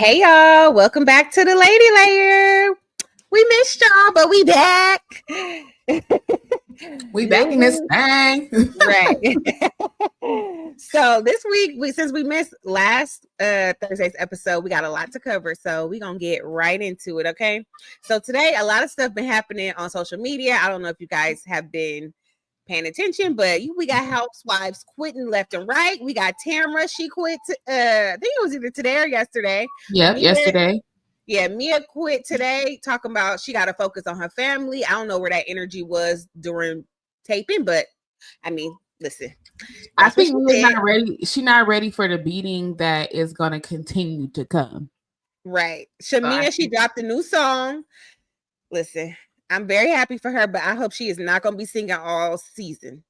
Hey y'all, welcome back to the Lady Layer. We missed y'all, but we back. We back in this thing. Right. So this week, since we missed last Thursday's episode, we got a lot to cover. So we're going to get right into it, okay? So today, a lot of stuff been happening on social media. I don't know if you guys have been paying attention, but we got housewives quitting left and right. We got Tamera, she quit. I think it was either today or yesterday. Yep, yesterday. Yeah, Mia quit today, talking about she got to focus on her family. I don't know where that energy was during taping, but I mean, listen. I think Mia's not ready. She's not ready for the beating that is going to continue to come. Right. Shamea, she dropped a new song. Listen, I'm very happy for her, but I hope she is not going to be singing all season.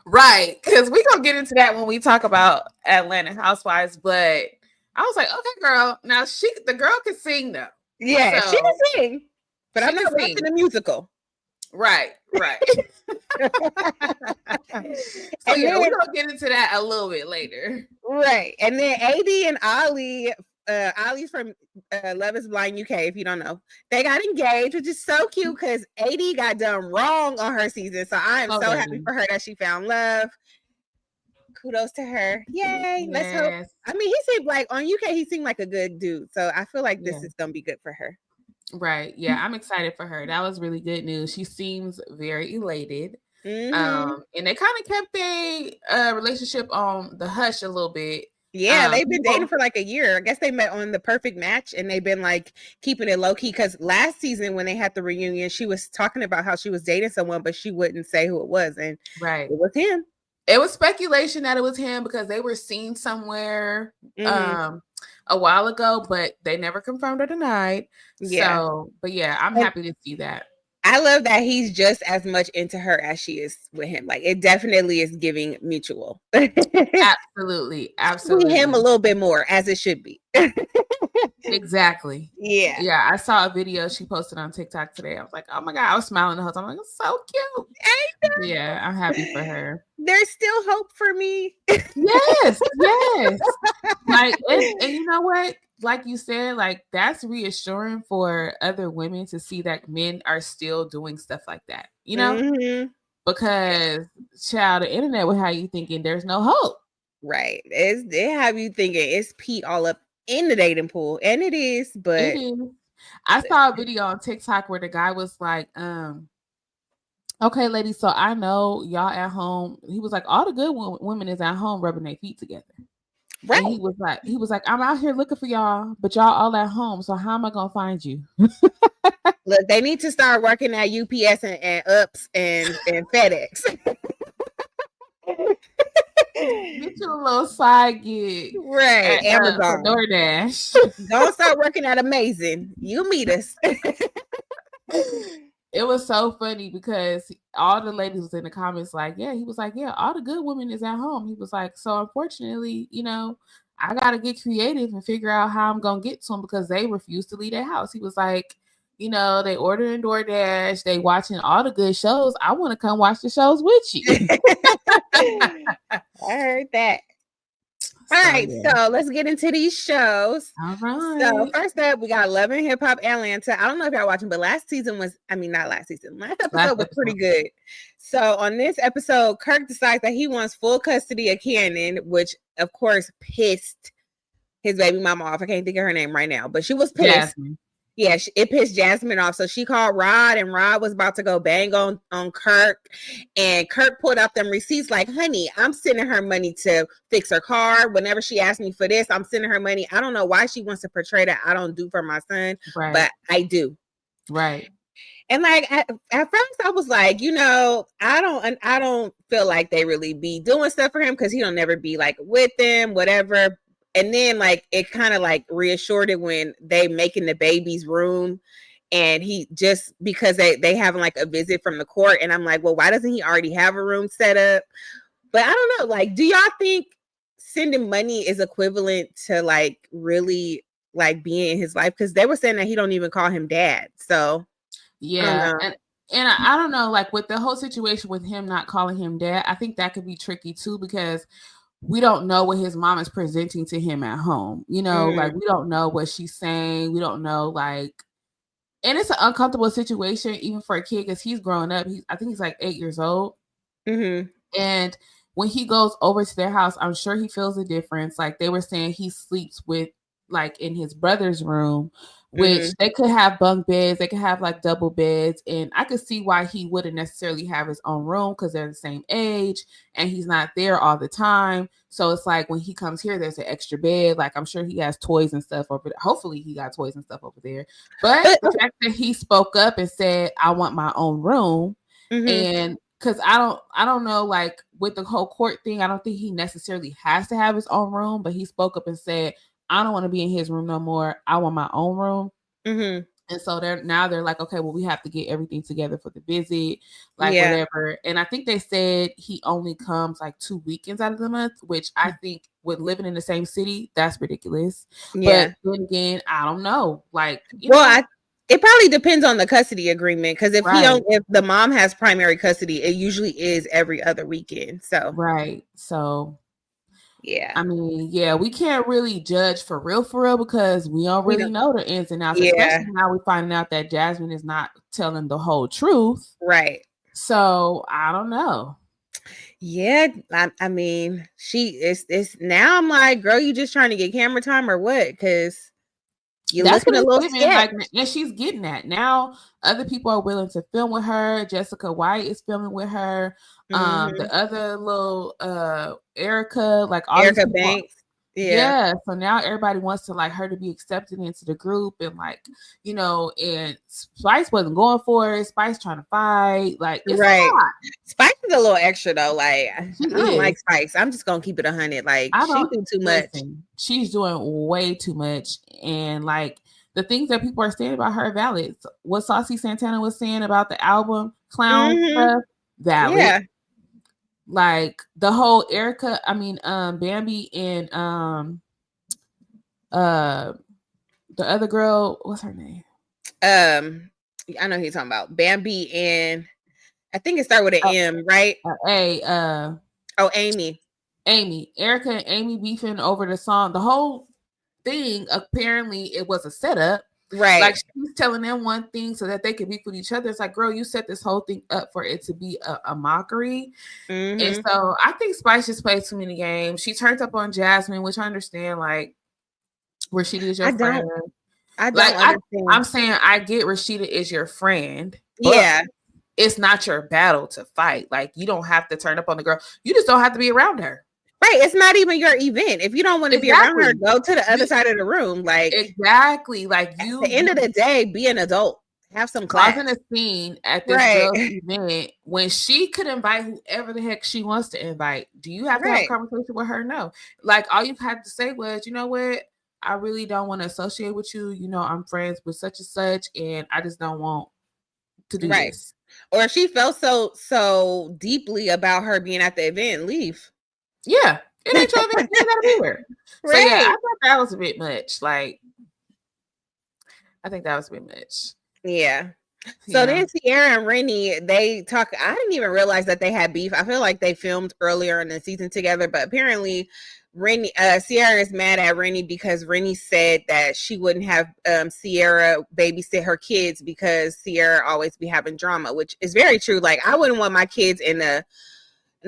Right, because we're going to get into that when we talk about Atlanta Housewives, but I was like, okay, girl. Now the girl can sing though. Yeah, so, she can sing, but I'm not watching the musical. Right. So yeah, we're gonna get into that a little bit later. Right, and then AD and Ollie. Ollie's from Love is Blind UK, if you don't know. They got engaged, which is so cute because AD got done wrong on her season. So I am so happy for her that she found love. Kudos to her. Yay. Yes. Let's hope. I mean, he seemed like on UK, he seemed like a good dude. So I feel like this is going to be good for her. Right. Yeah. I'm excited for her. That was really good news. She seems very elated. And they kind of kept a relationship on the hush a little bit. Yeah, they've been dating for like a year. I guess they met on The Perfect Match and they've been like keeping it low key because last season when they had the reunion, she was talking about how she was dating someone, but she wouldn't say who it was. And it was him. It was speculation that it was him because they were seen somewhere a while ago, but they never confirmed or denied. Yeah. So, but yeah, I'm happy to see that. I love that he's just as much into her as she is with him. Like it definitely is giving mutual. Absolutely. Him a little bit more as it should be. Exactly. Yeah. I saw a video she posted on TikTok today. I was like, oh my God, I was smiling the whole time. I'm like, it's so cute. Yeah, I'm happy for her. There's still hope for me. Yes. Like, and you know what? Like you said, like that's reassuring for other women to see that men are still doing stuff like that, you know? Because child, the internet will have you thinking there's no hope. Right. They have you thinking it's Pete all up in the dating pool. And it is, but it is. I saw a video on TikTok where the guy was like, okay, ladies, so I know y'all at home. He was like, all the good women is at home rubbing their feet together. Right. And he was like, I'm out here looking for y'all, but y'all all at home. So how am I gonna find you? Look, they need to start working at UPS and UPS and FedEx. Get you a little side gig. Right. At, Amazon. DoorDash. Don't start working at Amazing. You meet us. It was so funny because all the ladies was in the comments like, yeah, he was like, yeah, all the good women is at home. He was like, so unfortunately, you know, I got to get creative and figure out how I'm going to get to them because they refuse to leave their house. He was like, you know, they ordering DoorDash, they watching all the good shows. I want to come watch the shows with you. I heard that. All right, so let's get into these shows. All right. So first up, we got Love Hip Hop Atlanta. I don't know if y'all watching, but last episode was pretty good. So on this episode, Kirk decides that he wants full custody of Cannon, which of course pissed his baby mama off. I can't think of her name right now, but she was pissed. Jasmine. Yeah, it pissed Jasmine off. So she called Rod, and Rod was about to go bang on Kirk. And Kirk pulled out them receipts like, honey, I'm sending her money to fix her car. Whenever she asks me for this, I'm sending her money. I don't know why she wants to portray that I don't do for my son, but I do. Right. And like at first I was like, you know, I don't feel like they really be doing stuff for him because he don't never be like with them, whatever. And then like it kind of like reassured it when they making the baby's room and he just because they having like a visit from the court. And I'm like, well, why doesn't he already have a room set up? But I don't know. Like, do y'all think sending money is equivalent to like really like being in his life? Because they were saying that he don't even call him dad. So yeah. And I don't know, like with the whole situation with him not calling him dad, I think that could be tricky too, because we don't know what his mom is presenting to him at home. You know, like we don't know what she's saying. We don't know, like, and it's an uncomfortable situation even for a kid because he's growing up. I think he's like 8 years old. And when he goes over to their house, I'm sure he feels a difference. Like they were saying, he sleeps with like in his brother's room, which they could have bunk beds, they could have like double beds, and I could see why he wouldn't necessarily have his own room because they're the same age and he's not there all the time. So it's like when he comes here, there's an extra bed. Like I'm sure he has toys and stuff over there. Hopefully he got toys and stuff over there. But the fact that he spoke up and said, I want my own room, and because I don't know, like with the whole court thing, I don't think he necessarily has to have his own room, but he spoke up and said, I don't want to be in his room no more. I want my own room. And so they're like, okay, well, we have to get everything together for the visit, like whatever. And I think they said he only comes like 2 weekends out of the month, which I think with living in the same city, that's ridiculous. But then again, I don't know. Like, it probably depends on the custody agreement because if the mom has primary custody, it usually is every other weekend. So so. Yeah. I mean, we can't really judge for real because we don't really know the ins and outs, especially now we're finding out that Jasmine is not telling the whole truth. Right. So I don't know. Yeah. I mean, it's now I'm like, girl, you just trying to get camera time or what? Because you're looking a little sketch. Like, and she's getting that. Now other people are willing to film with her. Jessica White is filming with her. The other little Erica, like all Erica Banks. Yeah. So now everybody wants to like her to be accepted into the group, and like, you know, and Spice wasn't going for it. Spice trying to fight. Like, it's a lot. Spice is a little extra though. Like, I don't like Spice. I'm just gonna keep it 100. Like, she do too much. She's doing way too much, and like the things that people are saying about her are valid. What Saucy Santana was saying about the album Clown stuff, valid. Yeah. Like the whole Erica, Bambi and the other girl, what's her name? I know who you're talking about. Bambi and I think it started with an M, right? Amy. Erica and Amy beefing over the song. The whole thing, apparently it was a setup. Right. Like she's telling them one thing so that they can beef with each other. It's like, girl, you set this whole thing up for it to be a mockery. And so I think Spice just plays too many games. She turned up on Jasmine, which I understand, like Rashida is your friend. I don't understand. I'm saying I get Rashida is your friend. Yeah. It's not your battle to fight. Like you don't have to turn up on the girl. You just don't have to be around her. Right. It's not even your event. If you don't want to be around her, go to the other side of the room. Like exactly. Like you at the end of the day, be an adult. Have some class. Causing a scene at this girl's event when she could invite whoever the heck she wants to invite. Do you have to have a conversation with her? No. Like all you had to say was, you know what? I really don't want to associate with you. You know, I'm friends with such and such, and I just don't want to do this. Or if she felt so deeply about her being at the event, leave. Yeah, it ain't your event. You gotta be there. So yeah, I thought that was a bit much. Like, I think that was a bit much. Yeah. So then Sierra and Renni, they talk. I didn't even realize that they had beef. I feel like they filmed earlier in the season together, but apparently Renni, Sierra is mad at Renni because Renni said that she wouldn't have Sierra babysit her kids because Sierra always be having drama, which is very true. Like I wouldn't want my kids in a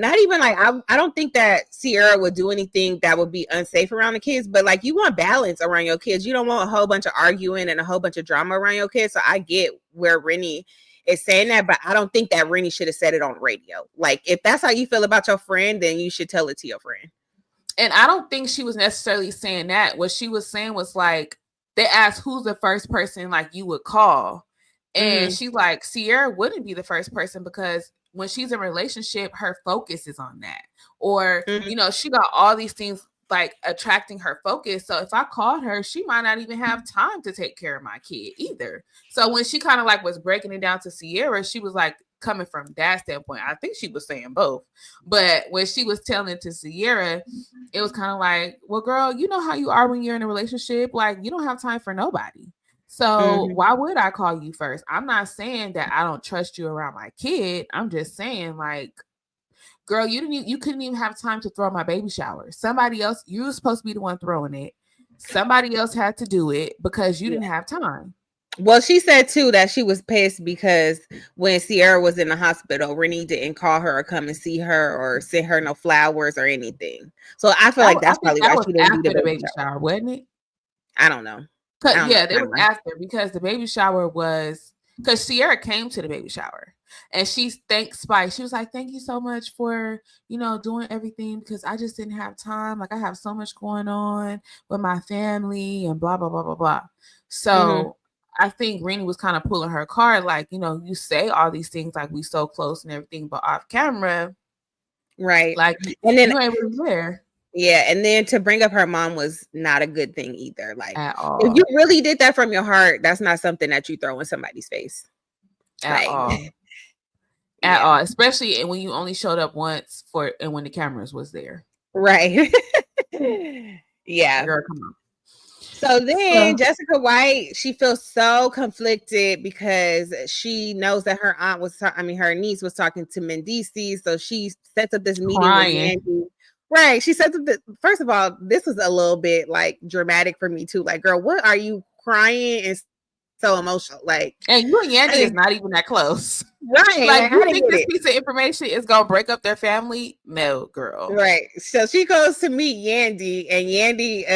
not even like I don't think that Sierra would do anything that would be unsafe around the kids, but like you want balance around your kids. You don't want a whole bunch of arguing and a whole bunch of drama around your kids. So I get where Renni is saying that, but I don't think that Renni should have said it on radio. Like if that's how you feel about your friend, then you should tell it to your friend. And I don't think she was necessarily saying that. What she was saying was like they asked who's the first person like you would call. And she's like, Sierra wouldn't be the first person because when she's in a relationship, her focus is on that. Or, you know, she got all these things like attracting her focus. So if I called her, she might not even have time to take care of my kid either. So when she kind of like was breaking it down to Sierra, she was like coming from that standpoint. I think she was saying both. But when she was telling it to Sierra, it was kind of like, well, girl, you know how you are when you're in a relationship. Like you don't have time for nobody. So why would I call you first? I'm not saying that I don't trust you around my kid. I'm just saying like girl, you couldn't even have time to throw my baby shower. Somebody else, you were supposed to be the one throwing it. Somebody else had to do it because you didn't have time. Well, she said too that she was pissed because when Sierra was in the hospital, Renni didn't call her or come and see her or send her no flowers or anything. So I feel like that's probably why she didn't do the baby shower, wasn't it? I don't know. Yeah, it was after, because the baby shower was because Sierra came to the baby shower and she thanked Spice. She was like, "Thank you so much for, doing everything, because I just didn't have time. Like, I have so much going on with my family and blah blah blah blah blah." So I think Renni was kind of pulling her card, like, you say all these things like we so close and everything, but off camera, right? Like, and then you ain't really there. Yeah, and then to bring up her mom was not a good thing either. Like, at all. If you really did that from your heart, that's not something that you throw in somebody's face. At all. At all. Especially when you only showed up once and when the cameras was there. Right. Yeah. Girl, come on. So then Jessica White, she feels so conflicted because she knows that her her niece was talking to Mendeecees. So she sets up this meeting with Yandy. Right. She said that, first of all, this was a little bit like dramatic for me too. Like, girl, what are you crying and so emotional? Like, and you and Yandy is not even that close. Right. Like, you think this piece of information is gonna break up their family? No, girl. Right. So she goes to meet Yandy, and Yandy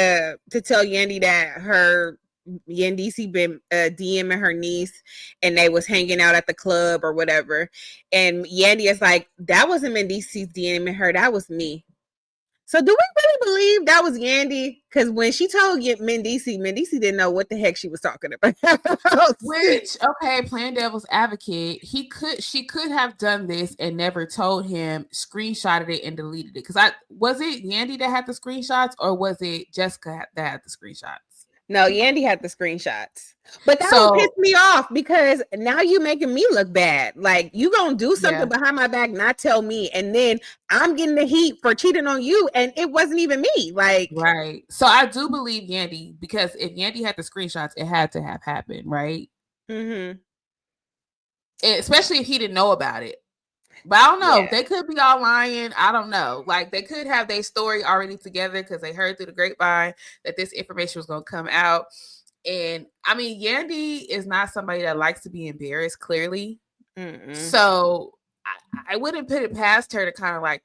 to tell Yandy that her Mendeecees been DMing her niece and they was hanging out at the club or whatever. And Yandy is like, that wasn't Mendeecees DMing her, that was me. So do we really believe that was Yandy? Because when she told Mendeecees didn't know what the heck she was talking about. Which, okay, playing devil's advocate, she could have done this and never told him, screenshotted it and deleted it. Because was it Yandy that had the screenshots, or was it Jessica that had the screenshots? No, Yandy had the screenshots. But that would piss me off because now you making me look bad. Like, you gonna do something behind my back, not tell me, and then I'm getting the heat for cheating on you, and it wasn't even me. Like, right. So I do believe Yandy, because if Yandy had the screenshots, it had to have happened, right? Especially if he didn't know about it. But I don't know. They could be all lying. I don't know. Like, they could have their story already together because they heard through the grapevine that this information was going to come out. And I mean, Yandy is not somebody that likes to be embarrassed, clearly. So I wouldn't put it past her to kind of like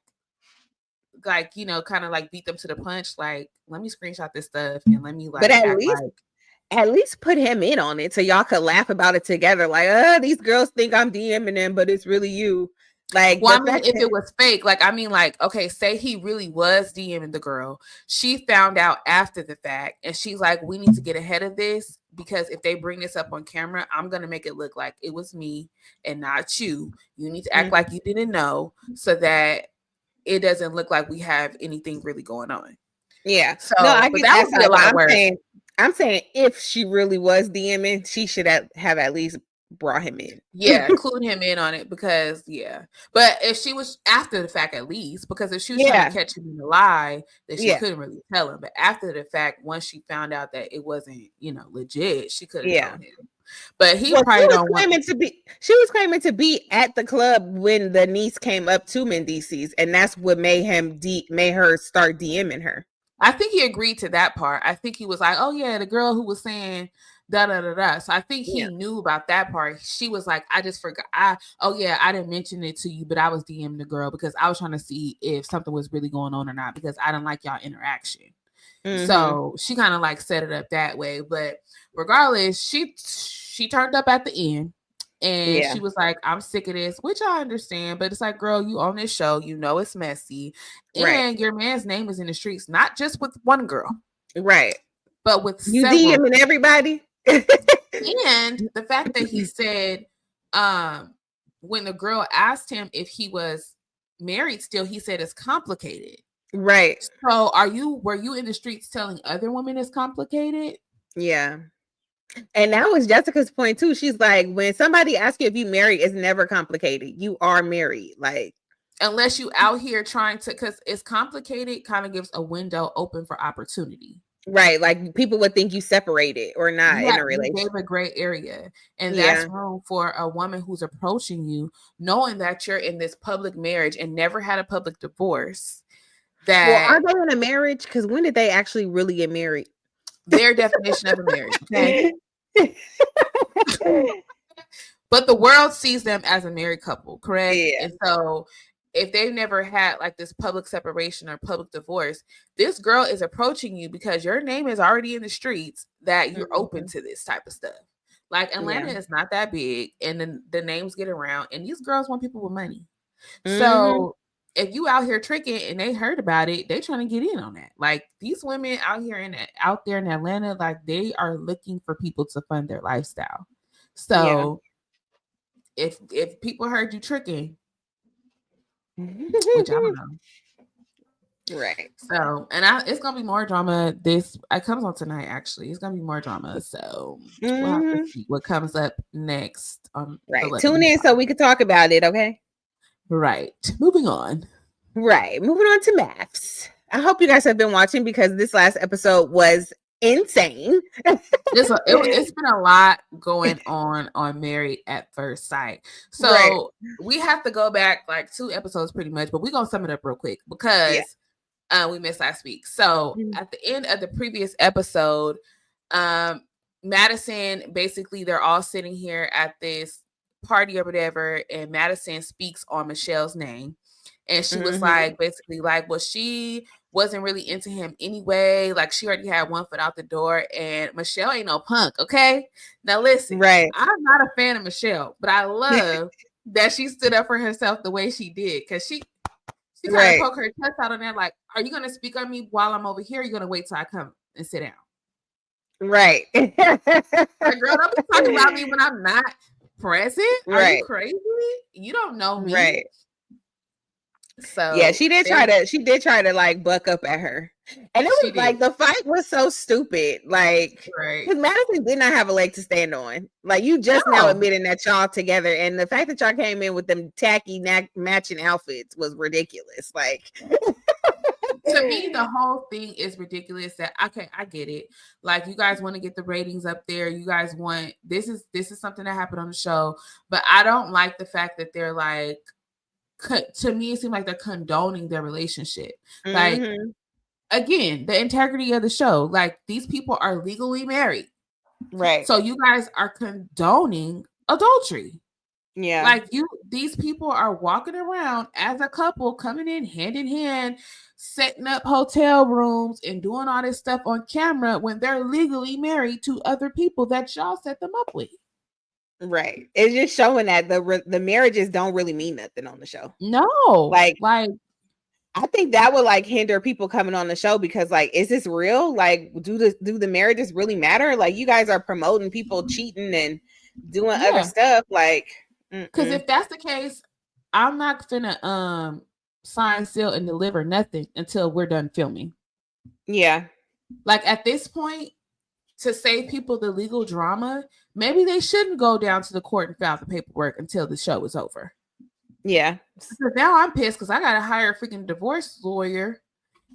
beat them to the punch. Like, let me screenshot this stuff and let me but at least put him in on it so y'all could laugh about it together. Like, these girls think I'm DMing them, but it's really you. Like, well, I mean, if it was fake, okay, say he really was DMing the girl. She found out after the fact, and she's like, we need to get ahead of this, because if they bring this up on camera, I'm going to make it look like it was me and not you. You need to act like you didn't know so that it doesn't look like we have anything really going on. Yeah. So, no, I get that would be a lot of work. I'm saying if she really was DMing, she should have at least brought him in. Yeah, include him in on it, because but if she was after the fact, at least, because if she was trying to catch him in the lie, then she couldn't really tell him. But after the fact, once she found out that it wasn't, legit, she could have told him. But he probably don't want to be. She was claiming to be at the club when the niece came up to Mendeecees, and that's what made her start DMing her. I think he agreed to that part. I think he was like, "Oh yeah, the girl who was saying da da da da." So I think he knew about that part. She was like, "I just forgot. I didn't mention it to you, but I was DMing the girl because I was trying to see if something was really going on or not, because I didn't like y'all interaction." So she kind of like set it up that way. But regardless, she turned up at the end. And she was like, I'm sick of this, which I understand. But it's like, girl, you own this show. You know it's messy. And your man's name is in the streets, not just with one girl. Right. But with you DMing everybody. And the fact that he said, when the girl asked him if he was married still, he said it's complicated. Right. So were you in the streets telling other women it's complicated? Yeah. And that was Jessica's point too. She's like, when somebody asks you if you married, it's never complicated. You are married. Like, unless you out here trying to, because it's complicated, kind of gives a window open for opportunity. Right. Like people would think you separated or not in a You relationship. gave a gray area. And Yeah. that's room for a woman who's approaching you, knowing that you're in this public marriage and never had a public divorce. Well, That are they in a marriage? Because when did they actually really get married? their definition of a marriage, okay? But the world sees them as a married couple, correct? Yeah. And so if they've never had like this public separation or public divorce, this girl is approaching you because your name is already in the streets that you're open to this type of stuff. Like Atlanta is not that big, and then the names get around, and these girls want people with money. So if you out here tricking and they heard about it, they trying to get in on that. Like these women out there in Atlanta, like they are looking for people to fund their lifestyle. So if people heard you tricking, which I don't know, right? So it's gonna be more drama. It comes on tonight. Actually, it's gonna be more drama. So we'll have to see what comes up next. Right. Tune in so we can talk about it. Okay. Right. Moving on. Right. Moving on to MAFS. I hope you guys have been watching because this last episode was insane. It's been a lot going on Married at First Sight. So we have to go back like 2 episodes pretty much, but we're gonna sum it up real quick because we missed last week. So at the end of the previous episode, Madison, basically they're all sitting here at this party or whatever, and Madison speaks on Michelle's name. And she was like, basically like, well, she wasn't really into him anyway. Like she already had one foot out the door, and Michelle ain't no punk. Okay. Now listen, I'm not a fan of Michelle, but I love that she stood up for herself the way she did. Cause she kind of poked her chest out on there. Like, are you going to speak on me while I'm over here? Or are you going to wait till I come and sit down? Right. Like, girl, don't be talking about me when I'm not present. Are you crazy? You don't know me. Right. So yeah, she did try to like buck up at her. And it was like the fight was so stupid. Like because Madison did not have a leg to stand on. Like you just now admitting that y'all together, and the fact that y'all came in with them tacky matching outfits was ridiculous. Like to me, the whole thing is ridiculous. That okay, I get it. Like you guys want to get the ratings up there. You guys want this is something that happened on the show, but I don't like the fact that they're like. To me, it seemed like they're condoning their relationship. Like, again, the integrity of the show. Like, these people are legally married. Right. So you guys are condoning adultery. Yeah. Like, these people are walking around as a couple, coming in hand, setting up hotel rooms and doing all this stuff on camera when they're legally married to other people that y'all set them up with. Right. It's just showing that the marriages don't really mean nothing on the show. No. Like I think that would like hinder people coming on the show because like, is this real? Like, do the marriages really matter? Like you guys are promoting people cheating and doing other stuff. Like, because if that's the case, I'm not gonna sign, seal, and deliver nothing until we're done filming. Yeah. Like at this point, to save people the legal drama, maybe they shouldn't go down to the court and file the paperwork until the show is over. Yeah. So now I'm pissed because I got to hire a freaking divorce lawyer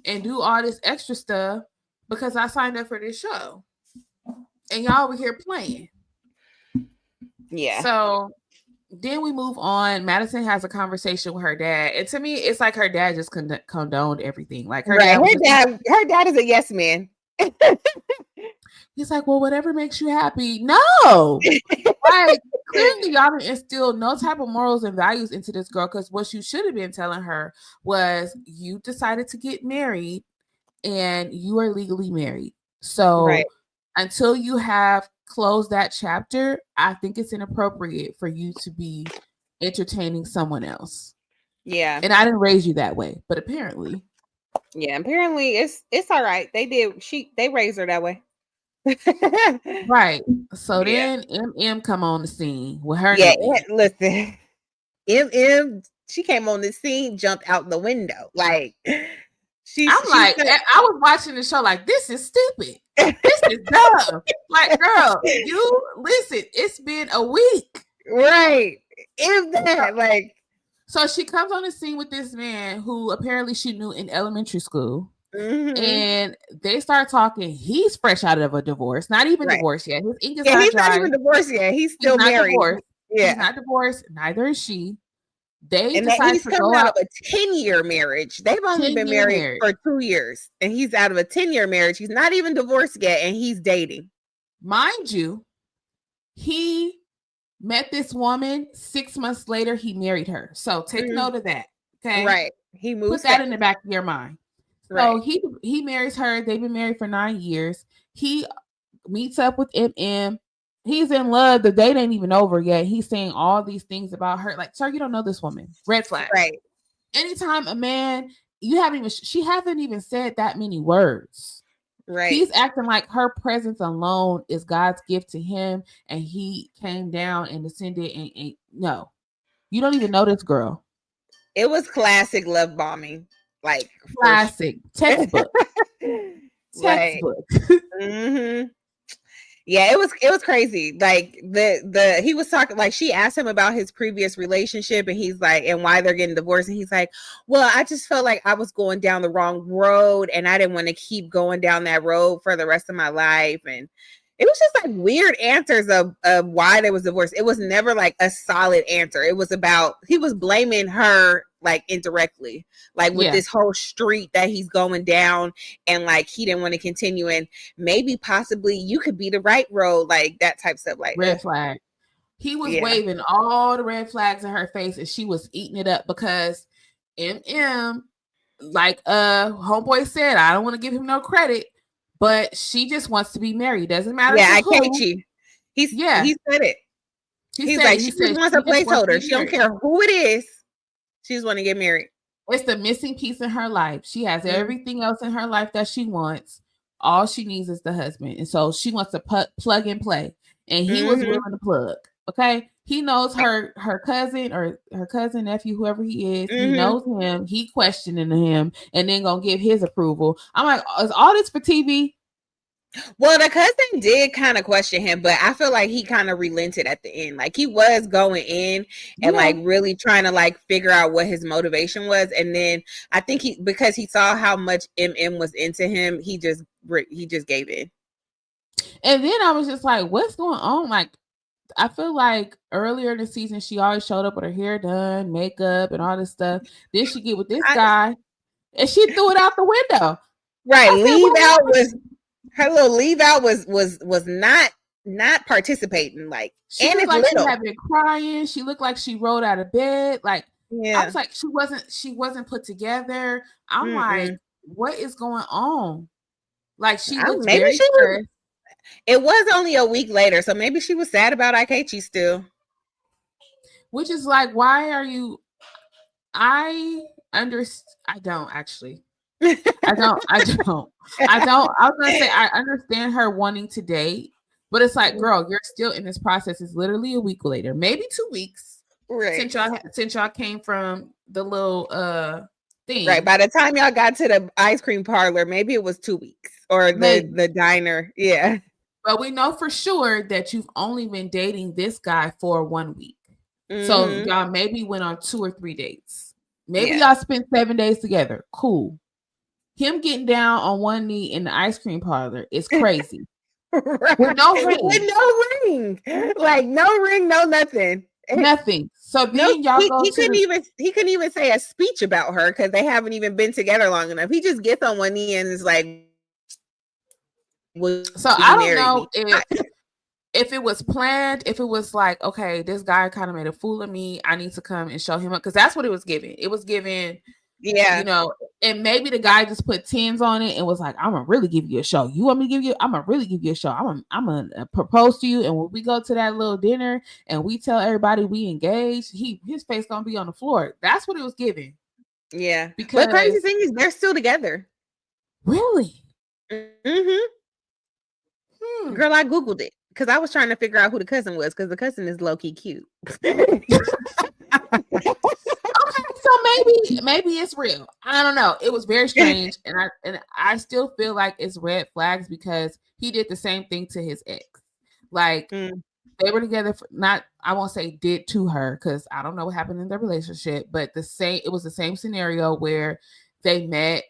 and do all this extra stuff because I signed up for this show. And y'all over here playing. Yeah. So then we move on. Madison has a conversation with her dad. And to me, it's like her dad just condoned everything. Like her dad is a yes man. He's like, well, whatever makes you happy. No. Like, clearly y'all didn't instill no type of morals and values into this girl, because what you should have been telling her was you decided to get married and you are legally married. So until you have closed that chapter, I think it's inappropriate for you to be entertaining someone else. Yeah. And I didn't raise you that way, but apparently. Yeah, apparently it's all right. They raised her that way. Right. So then Emem come on the scene with her. Listen, Emem, she came on the scene, jumped out the window. Like I was watching the show like, this is stupid. This is dumb. Like, girl, you listen, it's been a week. Right. If that, like, so she comes on the scene with this man who apparently she knew in elementary school. And they start talking. He's fresh out of a divorce, not even divorced yet. His ink is not he's dry. not even divorced yet. He's still married. Divorced. Yeah. He's not divorced. Neither is she. They and decide he's to coming go out of a 10-year marriage. They've only been married for 2 years, and he's out of a 10-year marriage. He's not even divorced yet, and he's dating. Mind you, he met this woman 6 months later. He married her. So take note of that. Okay, right. He moves. Put that in the back of your mind. So he marries her. They've been married for 9 years. He meets up with Emem. He's in love. The date ain't even over yet. He's saying all these things about her. Like, sir, you don't know this woman. Red flag. Right. Anytime a man, she haven't even said that many words. Right. He's acting like her presence alone is God's gift to him, and he came down and descended. And no, you don't even know this girl. It was classic love bombing, like classic textbook. Textbook. Yeah, it was crazy. Like he was talking, like she asked him about his previous relationship, and he's like, and why they're getting divorced, and he's like, well, I just felt like I was going down the wrong road, and I didn't want to keep going down that road for the rest of my life. And it was just like weird answers of why there was divorce. It was never like a solid answer. It was about, he was blaming her like indirectly, like with this whole street that he's going down, and like he didn't want to continue, and maybe possibly you could be the right road, like that type of stuff. Like red flag. He was waving all the red flags in her face, and she was eating it up because Emem, like homeboy said, I don't want to give him no credit, but she just wants to be married. Doesn't matter. Yeah, I can't cheat. He said it. He's like, she just wants a placeholder. She don't care who it is. She just want to get married. It's the missing piece in her life. She has everything else in her life that she wants. All she needs is the husband. And so she wants to plug and play. And he was willing to plug. Okay. He knows her cousin or her cousin, nephew, whoever he is. He knows him. He questioning him and then gonna give his approval. I'm like, is all this for TV? Well, the cousin did kind of question him, but I feel like he kind of relented at the end. Like he was going in and like really trying to like figure out what his motivation was. And then I think because he saw how much Emem was into him, he just gave in. And then I was just like, what's going on? Like, I feel like earlier in the season, she always showed up with her hair done, makeup, and all this stuff. Then she get with this guy, and she threw it out the window. Right, her little leave out was not participating. Like, she and looked it's like little. She had been crying. She looked like she rolled out of bed. Like, I was like, she wasn't put together. I'm like, what is going on? Like, she looked very stressed. It was only a week later, so maybe she was sad about Ikechi still. Which is like, why are you? I don't actually. I don't. I was gonna say I understand her wanting to date, but it's like, girl, you're still in this process. It's literally a week later, maybe 2 weeks, right? Since y'all came from the little thing, right? By the time y'all got to the ice cream parlor, maybe it was 2 weeks, or the diner, yeah. But we know for sure that you've only been dating this guy for 1 week, so y'all maybe went on 2 or 3 dates. Maybe y'all spent 7 days together. Cool. Him getting down on one knee in the ice cream parlor is crazy. Right. With no ring. Like no ring, no nothing. Nothing. So then y'all he couldn't even say a speech about her because they haven't even been together long enough. He just gets on one knee and is like, so I don't know if it was planned, if it was like, okay, this guy kind of made a fool of me. I need to come and show him up, because that's what it was giving. It was giving, you know, and maybe the guy just put 10s on it and was like, I'm gonna really give you a show. You want me to give you? I'm gonna really give you a show. I'm gonna propose to you, and when we go to that little dinner and we tell everybody we engaged, his face gonna be on the floor. That's what it was giving. Yeah, because the crazy thing is they're still together. Really? Girl, I googled it because I was trying to figure out who the cousin was, because the cousin is low key cute. So maybe it's real. I don't know. It was very strange, and I still feel like it's red flags because he did the same thing to his ex. Like they were together for, not, I won't say did to her, because I don't know what happened in their relationship, but it was the same scenario where they met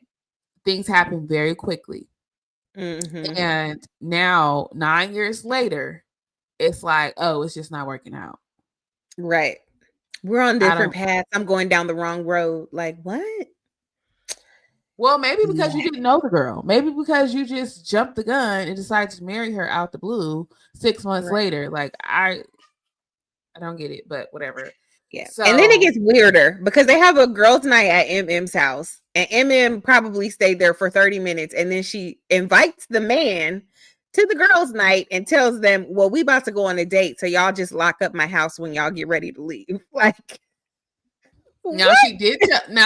things happen very quickly. Mm-hmm. And now 9 years later, it's like, oh, it's just not working out. Right. We're on different paths. I'm going down the wrong road. Like, what? Well, maybe because you didn't know the girl. Maybe because you just jumped the gun and decided to marry her out the blue 6 months later. Like, I don't get it, but whatever. Yeah. So, and then it gets weirder because they have a girls' night at Emem's house, and Emem probably stayed there for 30 minutes, and then she invites the man to the girls' night and tells them, well, we about to go on a date, so y'all just lock up my house when y'all get ready to leave. Like, now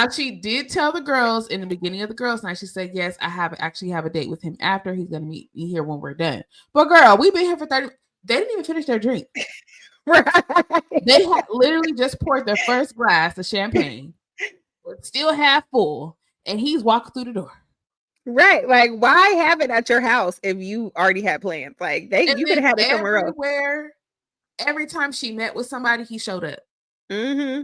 she did tell the girls in the beginning of the girls' night. She said, yes, I have a date with him after. He's gonna meet me here when we're done. But girl, we've been here for 30. They didn't even finish their drink. Right. They had literally just poured their first glass of champagne, still half full, and he's walking through the door. Right. Like, why have it at your house if you already had plans? Like, you could have had it somewhere else. Every time she met with somebody, he showed up. Mm-hmm.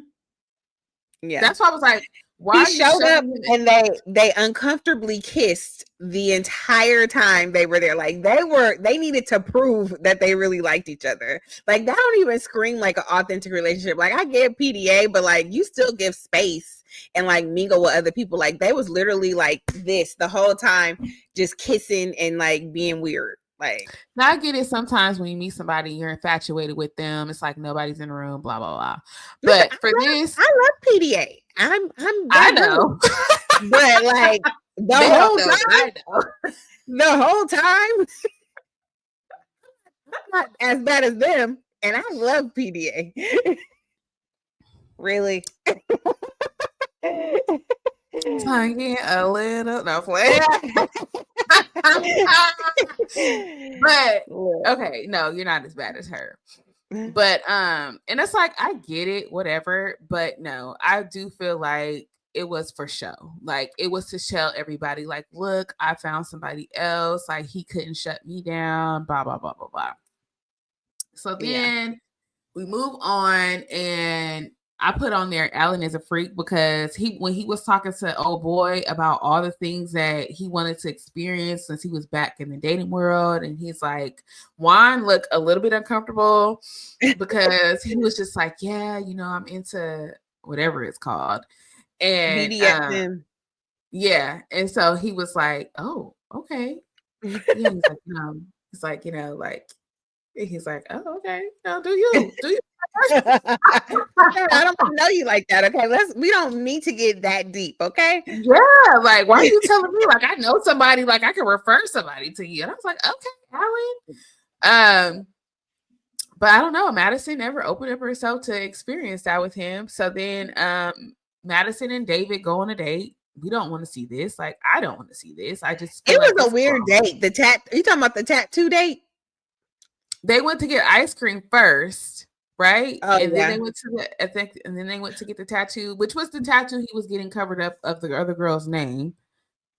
Yeah. That's why I was like, why he showed up and they uncomfortably kissed the entire time they were there. Like they needed to prove that they really liked each other. Like that don't even scream like an authentic relationship. Like I get PDA, but like you still give space and like mingle with other people. Like they was literally like this the whole time, just kissing and like being weird. Like now I get it sometimes when you meet somebody, you're infatuated with them. It's like nobody's in the room, blah blah blah. But I love PDA. I know, but like the whole time, I'm not as bad as them, and I love PDA. Really. Talking a little, no play. But okay, no, you're not as bad as her. But and it's like I get it, whatever. But no, I do feel like it was for show. Like it was to show everybody, like, look, I found somebody else. Like he couldn't shut me down. Blah blah blah blah blah. So then we move on, and I put on there Alan is a freak because when he was talking to old boy about all the things that he wanted to experience since he was back in the dating world, and he's like, Juan looked a little bit uncomfortable because he was just like, yeah, you know, I'm into whatever it's called, and yeah, and so he was like, oh, okay, yeah, he's like, it's like, you know, like. He's like, oh, okay. No, do you? I don't know you like that. Okay, we don't need to get that deep. Okay. Yeah, like why are you telling me? Like I know somebody. Like I can refer somebody to you. And I was like, okay, Alan. But I don't know. Madison never opened up herself to experience that with him. So then, Madison and David go on a date. We don't want to see this. Like I don't want to see this. I just it was a weird date. You talking about the tattoo date? They went to get ice cream first, right? Oh, and then they went to and then they went to get the tattoo, which was the tattoo he was getting covered up of the other girl's name.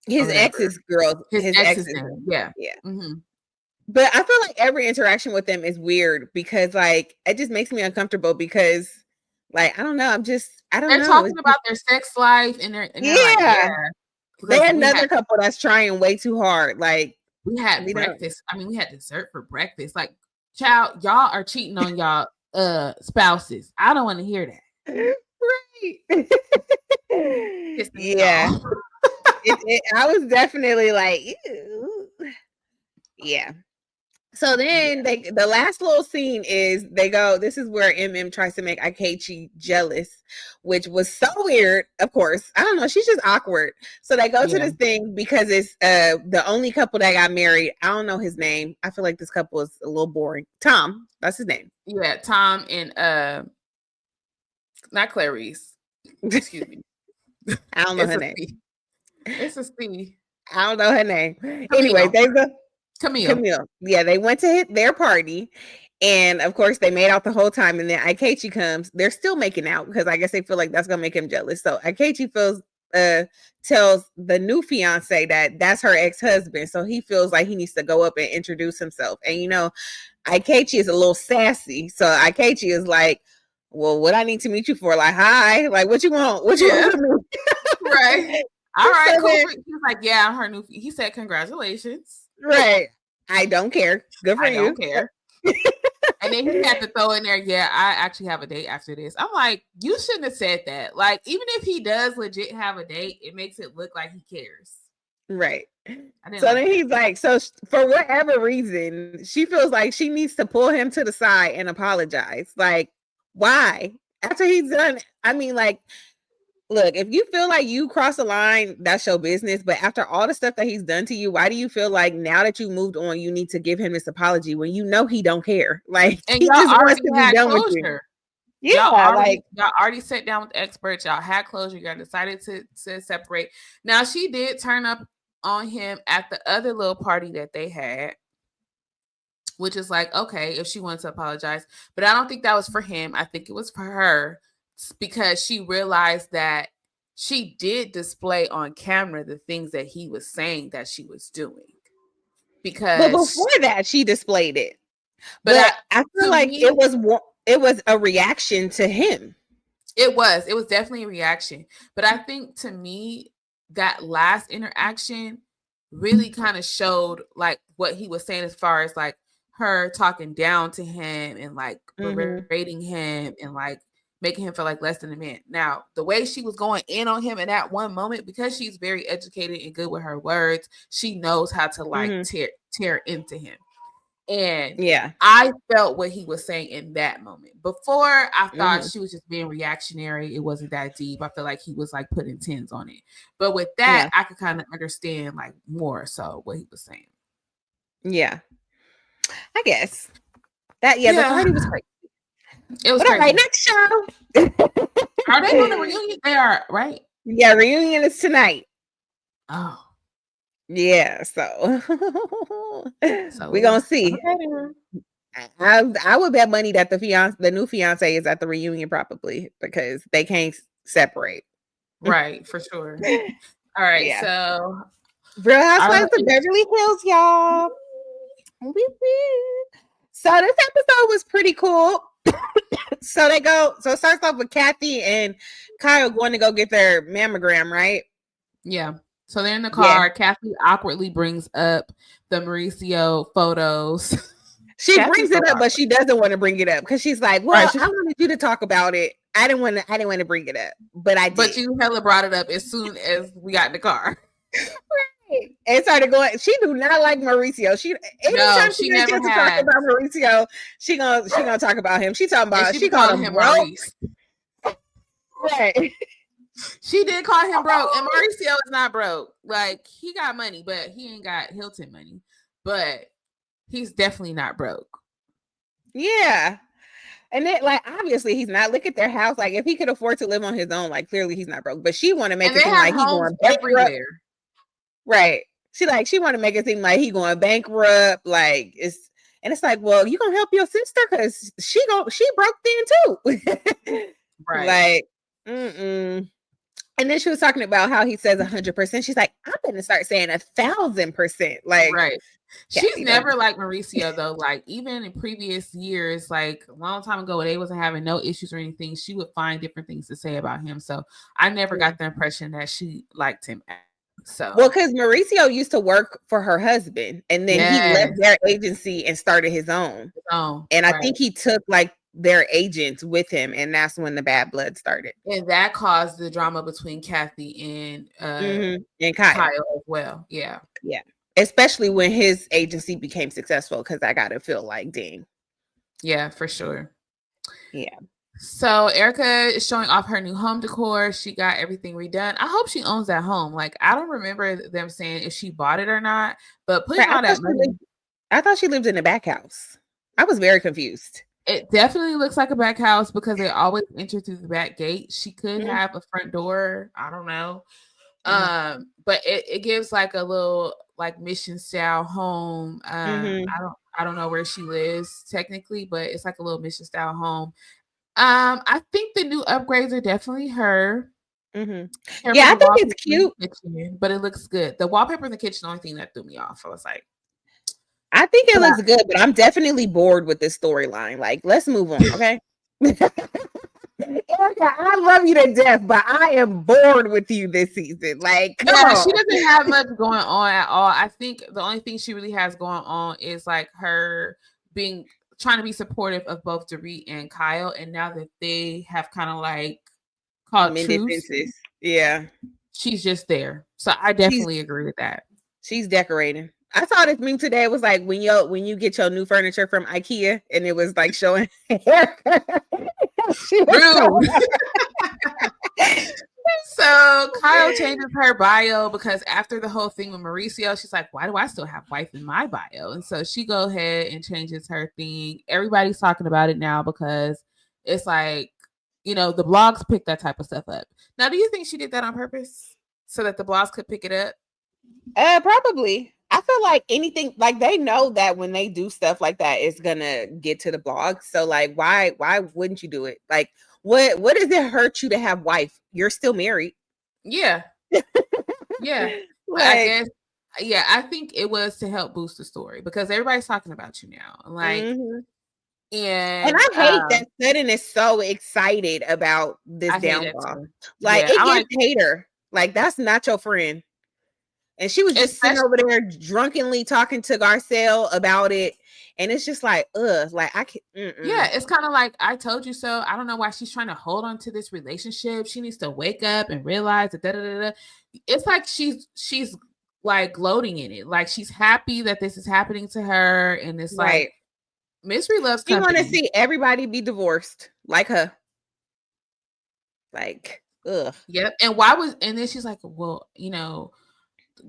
His ex's girl. His ex's name. Yeah. Mm-hmm. But I feel like every interaction with them is weird because like it just makes me uncomfortable because like I don't know. They're talking about their sex life and they're like, yeah. They're another couple that's trying way too hard. Like we had breakfast. I mean, we had dessert for breakfast. Like, child, y'all are cheating on y'all spouses. I don't want to hear that. Right. Yeah. I was definitely like, ew. Yeah. So then the last little scene is this is where Emem tries to make Akechi jealous, which was so weird. Of course, I don't know. She's just awkward. So they go to this thing because it's the only couple that got married. I don't know his name. I feel like this couple is a little boring. Tom, that's his name. Yeah, Tom and not Clarice. Excuse me. I don't know her name. It's a C. I don't know her name. Camille. Anyway, Camille. Yeah, they went to their party, and of course they made out the whole time. And then Akechi comes. They're still making out because I guess they feel like that's gonna make him jealous. So Akechi tells the new fiance that that's her ex-husband. So he feels like he needs to go up and introduce himself. And you know, Akechi is a little sassy. So Akechi is like, "Well, what I need to meet you for? Like, hi, like what you want? What you want from me?" Right. All right, So cool. then, He was like, yeah, I'm her new. He said, congratulations. right. I don't care. Good for I you. don't care. And then he had to throw in there, yeah, I actually have a date after this. I'm like, you shouldn't have said that. Like, even if he does legit have a date, it makes it look like he cares. Right. So then he's like, so for whatever reason, she feels like she needs to pull him to the side and apologize. Like, why? After he's done, I mean, like, look, if you feel like you cross the line, that's your business. But after all the stuff that he's done to you, why do you feel like now that you moved on, you need to give him this apology when you know he don't care? Like, and he y'all just wants already to be had done with you. closure. Yeah, y'all already sat down with the experts. Y'all had closure. Y'all decided to separate. Now she did turn up on him at the other little party that they had, which is like, okay, if she wants to apologize, but I don't think that was for him. I think it was for her because she realized that she did display on camera the things that he was saying that she was doing. Because but before that, she displayed it. But I feel like it was a reaction to him. It was definitely a reaction. But I think to me, that last interaction really kind of showed like what he was saying as far as like her talking down to him and like berating him and like making him feel like less than a man. Now, the way she was going in on him in that one moment, because she's very educated and good with her words, she knows how to like tear into him. And yeah, I felt what he was saying in that moment. Before, I thought she was just being reactionary. It wasn't that deep. I feel like he was like putting tens on it. But with that, I could kind of understand like more so what he was saying. Yeah. I guess. The party was crazy. It was crazy. All right, next show. Are they doing a reunion? They are, right? Yeah, reunion is tonight. Oh. Yeah, so we're gonna see. I would bet money that the new fiance is at the reunion probably because they can't separate. Right, for sure. All right, yeah. So Real Housewives of Beverly Hills, y'all. So this episode was pretty cool. So it starts off with Kathy and Kyle going to go get their mammogram, right? Yeah. So they're in the car. Yeah. Kathy awkwardly brings up the Mauricio photos. She brings it up, but she doesn't want to bring it up because she's like, "Well, I wanted you to talk about it. I didn't want to bring it up, but I did." But you hella brought it up as soon as we got in the car. Right. And started going. She do not like Mauricio. Anytime she gets to talk about Mauricio, she gonna talk about him. She talking about she called him broke. Right. She did call him broke, and Mauricio is not broke. Like, he got money, but he ain't got Hilton money. But he's definitely not broke. Yeah. And then, like, obviously he's not. Look at their house. Like, if he could afford to live on his own, like, clearly he's not broke. But she want to make it seem like he going bankrupt. Right. She want to make it seem like he going bankrupt. Like, it's like, well, you gonna help your sister because she broke then too. Right. Like, And then she was talking about how he says 100%. She's like, I'm going to start saying 1,000%. Like, right. She's never like Mauricio though. Like, even in previous years, like a long time ago, when they wasn't having no issues or anything, she would find different things to say about him. So I never got the impression that she liked him. So because Mauricio used to work for her husband, and then he left their agency and started his own. And I think he took like their agents with him, and that's when the bad blood started. And that caused the drama between Kathy and Kyle as well. Yeah. Yeah. Especially when his agency became successful, because I gotta feel like, dang. Yeah, for sure. Yeah. So Erica is showing off her new home decor. She got everything redone. I hope she owns that home. Like, I don't remember them saying if she bought it or not, but putting all that money. I thought she lived in the back house. I was very confused. It definitely looks like a back house because they always enter through the back gate. She could have a front door. I don't know. But it gives like a little like mission style home. I don't know where she lives technically, but it's like a little mission style home. I think the new upgrades are definitely her. Yeah, I think it's cute, kitchen, but it looks good. The wallpaper in the kitchen, the only thing that threw me off. I was like, I think it looks good, but I'm definitely bored with this storyline. Like, let's move on, okay? Erica, I love you to death, but I am bored with you this season. Like, come on. She doesn't have much going on at all. I think the only thing she really has going on is like her trying to be supportive of both Dorit and Kyle. And now that they have kind of like called truce, yeah, she's just there. So I definitely agree with that. She's decorating. I saw this meme today. It was like when you get your new furniture from IKEA, and it was like showing hair. Rude. So Kyle changes her bio because after the whole thing with Mauricio, she's like, why do I still have wife in my bio? And so she go ahead and changes her thing. Everybody's talking about it now because it's like, the blogs pick that type of stuff up. Now, do you think she did that on purpose so that the blogs could pick it up? Probably. I feel like anything, like they know that when they do stuff like that, it's gonna get to the blog. So like, why wouldn't you do it? Like, what does it hurt you to have wife? You're still married. Yeah. Yeah. Like, I think it was to help boost the story because everybody's talking about you now. Like, and I hate that Sutton is so excited about this downfall. Like, it gets hater. Like, that's not your friend. And she was just sitting over there drunkenly talking to Garcelle about it. And it's just like, like I can't. Yeah, it's kind of like, I told you so. I don't know why she's trying to hold on to this relationship. She needs to wake up and realize that It's like she's like gloating in it. Like she's happy that this is happening to her. And it's like, Mystery loves company. She want to see everybody be divorced like her. Like, ugh. Yep. And then she's like, well,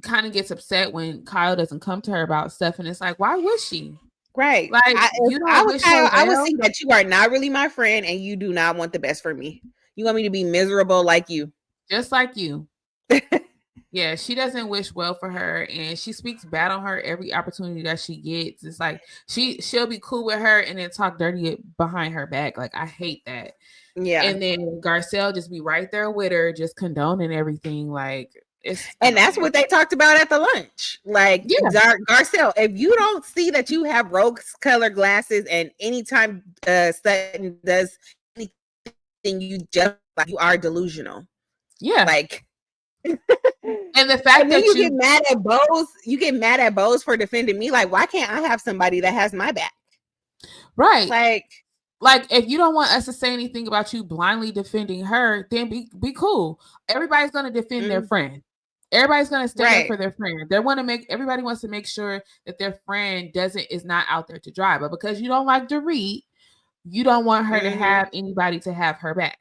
kind of gets upset when Kyle doesn't come to her about stuff, and it's like, why would she? Right. Like, I would see that you are not really my friend, and you do not want the best for me. You want me to be miserable like you, just like you. Yeah, she doesn't wish well for her, and she speaks bad on her every opportunity that she gets. It's like she'll be cool with her and then talk dirty behind her back. Like, I hate that. Yeah. And then Garcelle just be right there with her, just condoning everything. Like, and that's what they talked about at the lunch. Like, Garcelle, if you don't see that you have rose-colored glasses, and anytime Sutton does anything, you just like, you are delusional. Yeah, like. And the fact that you get mad at Bose for defending me. Like, why can't I have somebody that has my back? Right. Like if you don't want us to say anything about you blindly defending her, then be cool. Everybody's going to defend their friend. Everybody's going to stand up for their friend. Everybody wants to make sure that their friend is not out there to dry. But because you don't like Dorit, you don't want her to have anybody to have her back.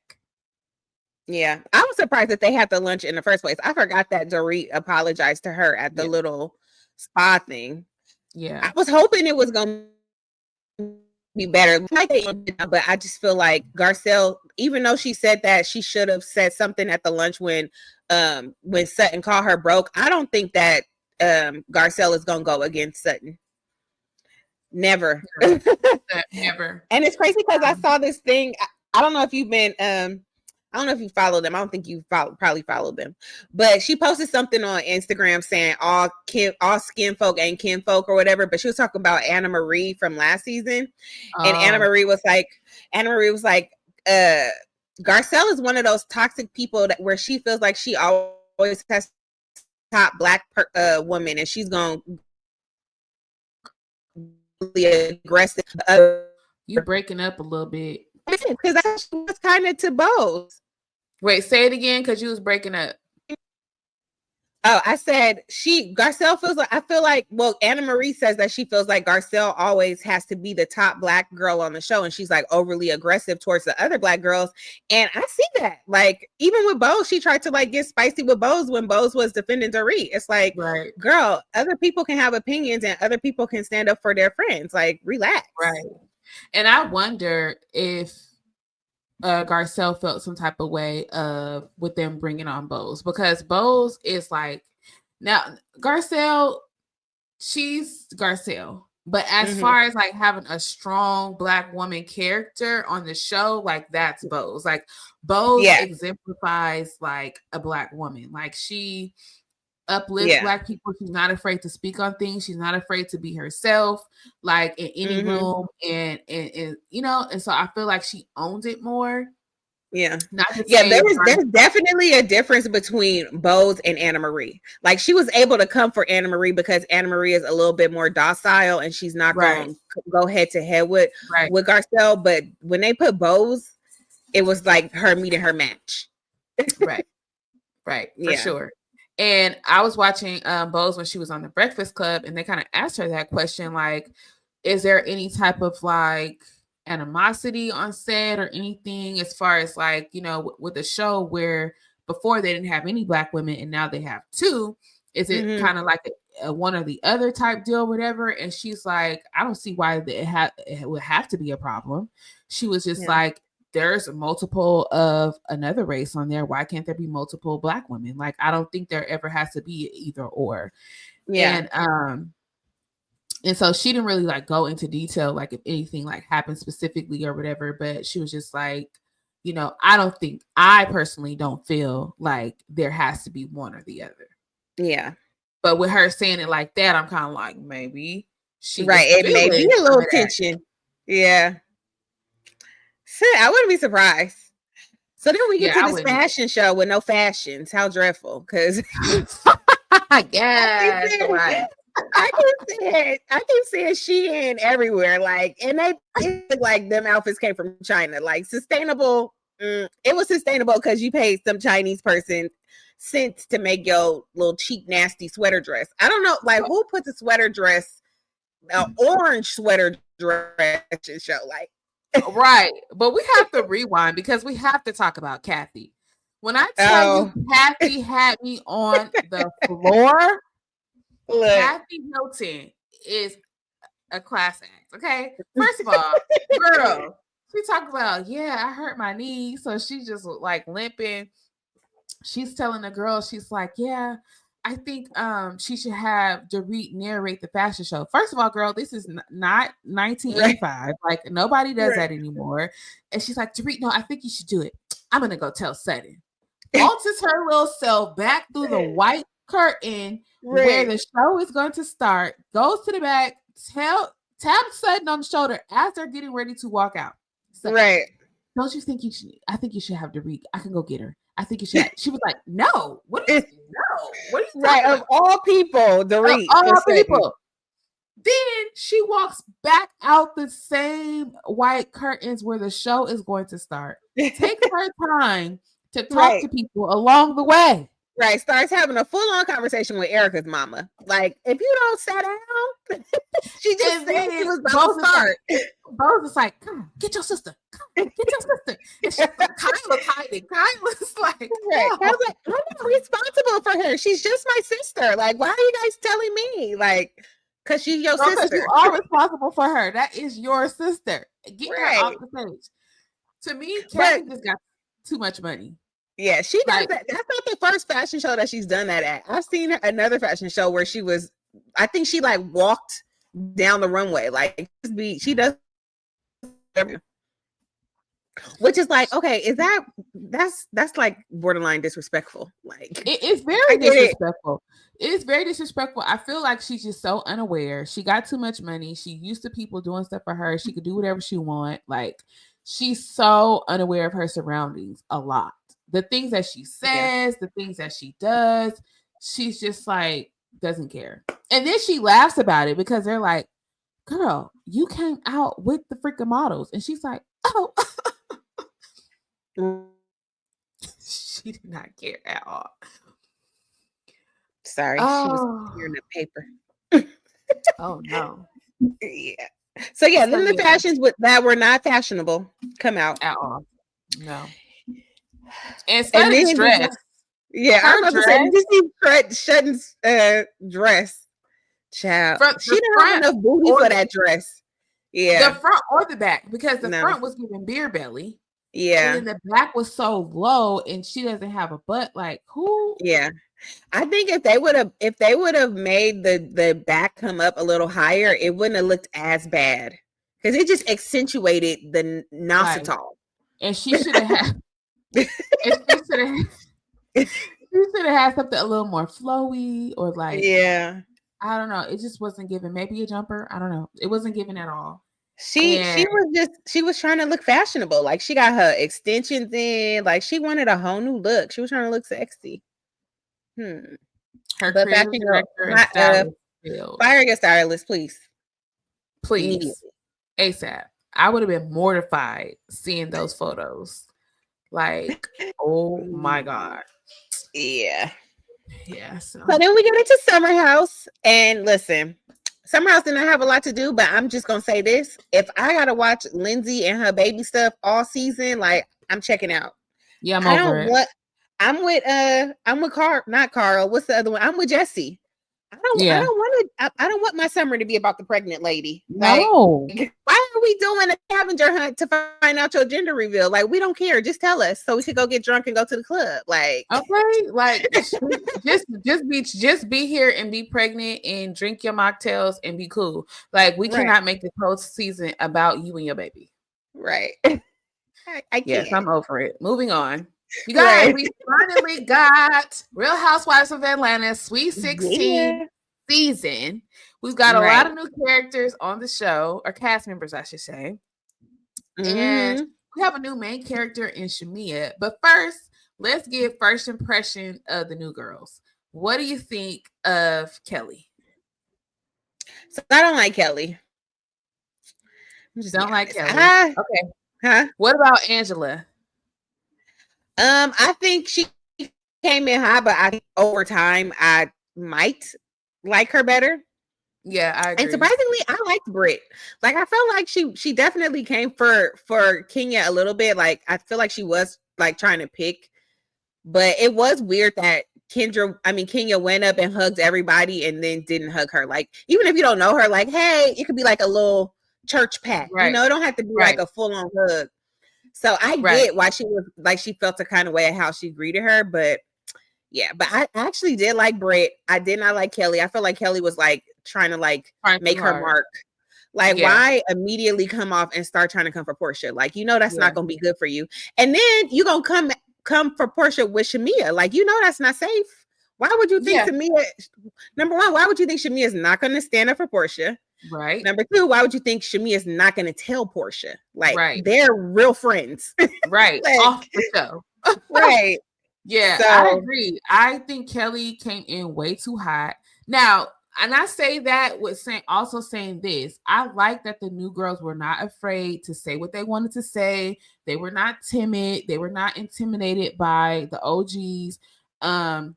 Yeah, I was surprised that they had the lunch in the first place. I forgot that Dorit apologized to her at the little spa thing. Yeah, I was hoping it was going to be better, but I just feel like Garcelle, even though she said that she should have said something at the lunch when Sutton called her broke, I don't think that Garcelle is going to go against Sutton. Never. Never. And it's crazy because I saw this thing. I don't know if you've been I don't know if you follow them. I don't think you probably followed them. But she posted something on Instagram saying all skin folk ain't kinfolk or whatever. But she was talking about Anna Marie from last season. And Anna Marie was like, Garcelle is one of those toxic people where she feels like she always has top black woman, and she's going to be aggressive. You breaking up a little bit. Because that was kind of to Bose. Wait, say it again, because you was breaking up. Oh, I said Garcelle feels like, I feel like, well, Anna Marie says that she feels like Garcelle always has to be the top black girl on the show, and she's like overly aggressive towards the other black girls. And I see that. Like, even with Bose, she tried to like get spicy with Bose when Bose was defending Dorit. It's like, girl, other people can have opinions and other people can stand up for their friends. Like, relax. Right. And I wonder if Garcelle felt some type of way with them bringing on Bose, because Bose is like, now Garcelle, she's Garcelle, but as far as like having a strong black woman character on the show, like that's Bose. Like Bose exemplifies like a black woman. Like she uplifts black people. She's not afraid to speak on things. She's not afraid to be herself, like in any room, and and so I feel like she owns it more Yeah. Not to Yeah, say there's definitely a difference between Bose and Anna Marie. Like, she was able to come for Anna Marie because Anna Marie is a little bit more docile and she's not going to go head to head with Garcelle. But when they put Bose, it was like her meeting her match. Right, for sure. And I was watching Bose when she was on the Breakfast Club, and they kind of asked her that question, like, is there any type of like animosity on set or anything as far as like, you know, with the show where before they didn't have any Black women and now they have two? Is it kind of like a one or the other type deal, whatever? And she's like, I don't see why it would have to be a problem. She was just like, there's multiple of another race on there. Why can't there be multiple Black women? Like, I don't think there ever has to be either or. Yeah. And so she didn't really like go into detail, like if anything like happened specifically or whatever, but she was just like, you know, I personally don't feel like there has to be one or the other. Yeah. But with her saying it like that, I'm kind of like, maybe she it may be a little tension. Yeah. So I wouldn't be surprised. So then we get to this fashion show with no fashions. How dreadful. Because right. I keep seeing Shein everywhere, like, and they look like them outfits came from China, like sustainable. It was sustainable because you paid some Chinese person cents to make your little cheap, nasty sweater dress. I don't know, like, who puts a sweater dress, an orange sweater dress show, like. Right, but we have to rewind because we have to talk about Kathy. When I tell you, Kathy had me on the floor. Look. Kathy Hilton is a class act. Okay, first of all, girl, she talked about, I hurt my knee, so she just like limping. She's telling the girl, she's like, I think she should have Dorit narrate the fashion show. First of all, girl, this is not 1985. Like, nobody does that anymore. And she's like, Dorit, no, I think you should do it. I'm gonna go tell Sutton. Alters her little self back through the white curtain where the show is going to start, goes to the back, tap Sutton on the shoulder as they're getting ready to walk out. So, don't you think I think you should have Dorit. I can go get her. I think you should. She was like, no. What are you talking about? Of all people, Dorit. Of all people. Then she walks back out the same white curtains where the show is going to start. Takes her time to talk to people along the way. Right. Starts having a full-on conversation with Erica's mama. Like, if you don't sit down, she just said she was about to start. Bose is like, come on, get your sister. Come on, get your sister. And Kyla's hiding. Kyla's like, I was like, I'm not responsible for her. She's just my sister. Like, why are you guys telling me? Like, because she's your sister. You are responsible for her. That is your sister. Get her off the stage. To me, Kathy just got too much money. Yeah, she does that. That's not the first fashion show that she's done that at. I've seen another fashion show where I think she like walked down the runway. Like, she does, which is like, okay, that's like borderline disrespectful. Like, it's very disrespectful. It's very disrespectful. I feel like she's just so unaware. She got too much money. She used to people doing stuff for her. She could do whatever she want. Like, she's so unaware of her surroundings a lot. The things that she says, the things that she does, she's just like, doesn't care. And then she laughs about it because they're like, girl, you came out with the freaking models. And she's like, oh. She did not care at all. Sorry, she was hearing the paper. Oh, no. Yeah. So, then the fashions that were not fashionable come out. At all. No. And Sutton's dress. Yeah, I'm about to say, did you see Sutton's dress? Child. She didn't have enough booty for that dress. Yeah. The front or the back, because the front was giving beer belly. Yeah. And then the back was so low and she doesn't have a butt. Like, who? Yeah. I think if they would have made the back come up a little higher, it wouldn't have looked as bad. Because it just accentuated the nostril. Right. And she should have had she should have had something a little more flowy or like, I don't know. It just wasn't given. Maybe a jumper. I don't know. It wasn't given at all. She was trying to look fashionable. Like she got her extensions in. Like she wanted a whole new look. She was trying to look sexy. Her But creative fashion girl, director and stylist failed. fire your stylist, please. Please. ASAP. I would have been mortified seeing those photos. Like, oh my God. Yeah. Yeah. So then we get into Summer House. And listen, Summer House didn't have a lot to do, but I'm just gonna say this. If I gotta watch Lindsay and her baby stuff all season, like I'm checking out. Yeah, I'm over it. I'm with Carl, not Carl. What's the other one? I'm with Jesse. I don't want my summer to be about the pregnant lady. No. Like, why are we doing a scavenger hunt to find out your gender reveal? Like, we don't care. Just tell us so we could go get drunk and go to the club. Like, okay, like just be here and be pregnant and drink your mocktails and be cool. Like, we cannot make the post season about you and your baby. Right. I can't. Yes, I'm over it. Moving on. You guys, we finally got Real Housewives of Atlanta Sweet 16 season. We've got a lot of new characters on the show, or cast members, I should say. And we have a new main character in Shamea. But first, let's give first impression of the new girls. What do you think of Kelly? So I don't like Kelly. Don't like Kelly. Okay. Huh? What about Angela? I think she came in high, but over time I might like her better. Yeah, I agree. And surprisingly, I liked Britt. Like I felt like she definitely came for Kenya a little bit. Like I feel like she was like trying to pick, but it was weird that Kenya went up and hugged everybody and then didn't hug her. Like even if you don't know her, like hey, it could be like a little church pat. Right. You know, it don't have to be like a full on hug. So I get why she was like she felt a kind of way at how she greeted her, but yeah, but I actually did like Britt. I did not like Kelly. I felt like Kelly was like trying to like make her mark. Like why immediately come off and start trying to come for Porsha? Like you know that's not gonna be good for you. And then you gonna come for Porsha with Shamea. Like you know that's not safe. Why would you think Shamea? Number one, why would you think Shamea is not gonna stand up for Porsha? Right. Number two, why would you think Shamea is not going to tell Porsha? Like, they're real friends. Right. Like, off the show. Right. Yeah, so, I agree. I think Kelly came in way too hot. Now, and I say that with saying this. I like that the new girls were not afraid to say what they wanted to say. They were not timid. They were not intimidated by the OGs. And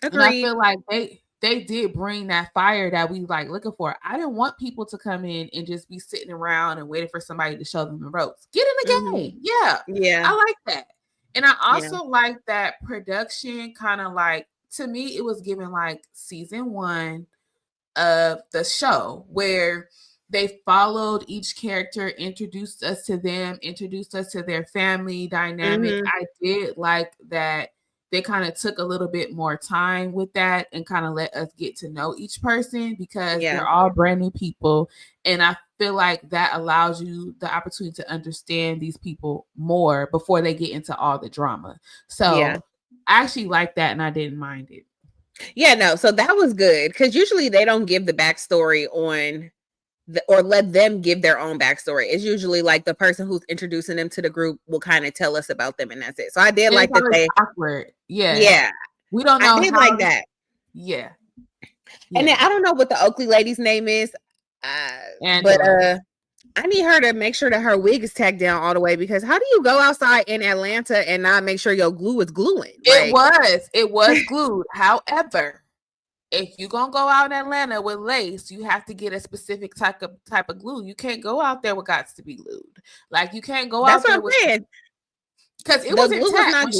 I feel like they did bring that fire that we like looking for. I didn't want people to come in and just be sitting around and waiting for somebody to show them the ropes. Get in the game. Yeah. I like that. And I also like that production kind of like, to me, it was given like season 1 of the show where they followed each character, introduced us to them, introduced us to their family dynamic. I did like that. They kind of took a little bit more time with that and kind of let us get to know each person because they're all brand new people. And I feel like that allows you the opportunity to understand these people more before they get into all the drama. So I actually like that and I didn't mind it. Yeah, no. So that was good because usually they don't give the backstory on or let them give their own backstory. It's usually like the person who's introducing them to the group will kind of tell us about them and that's it. So I did like that they awkward. Yeah. We don't know. I did like that. Yeah. And then I don't know what the Oakley lady's name is. But I need her to make sure that her wig is tacked down all the way because how do you go outside in Atlanta and not make sure your glue is gluing? It was glued. However, if you're gonna go out in Atlanta with lace, you have to get a specific type of glue. You can't go out there with got to be glued. Like you can't go out there with because it was intact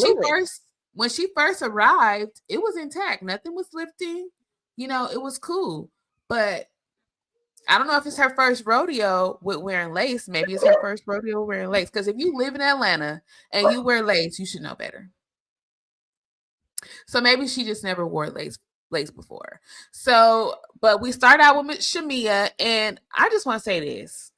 when she first arrived. It was intact. Nothing was lifting. You know, it was cool. But I don't know if it's her first rodeo with wearing lace. Maybe it's her first rodeo wearing lace. Because if you live in Atlanta and you wear lace, you should know better. So maybe she just never wore lace before. So, but we start out with Shamea, and I just want to say this.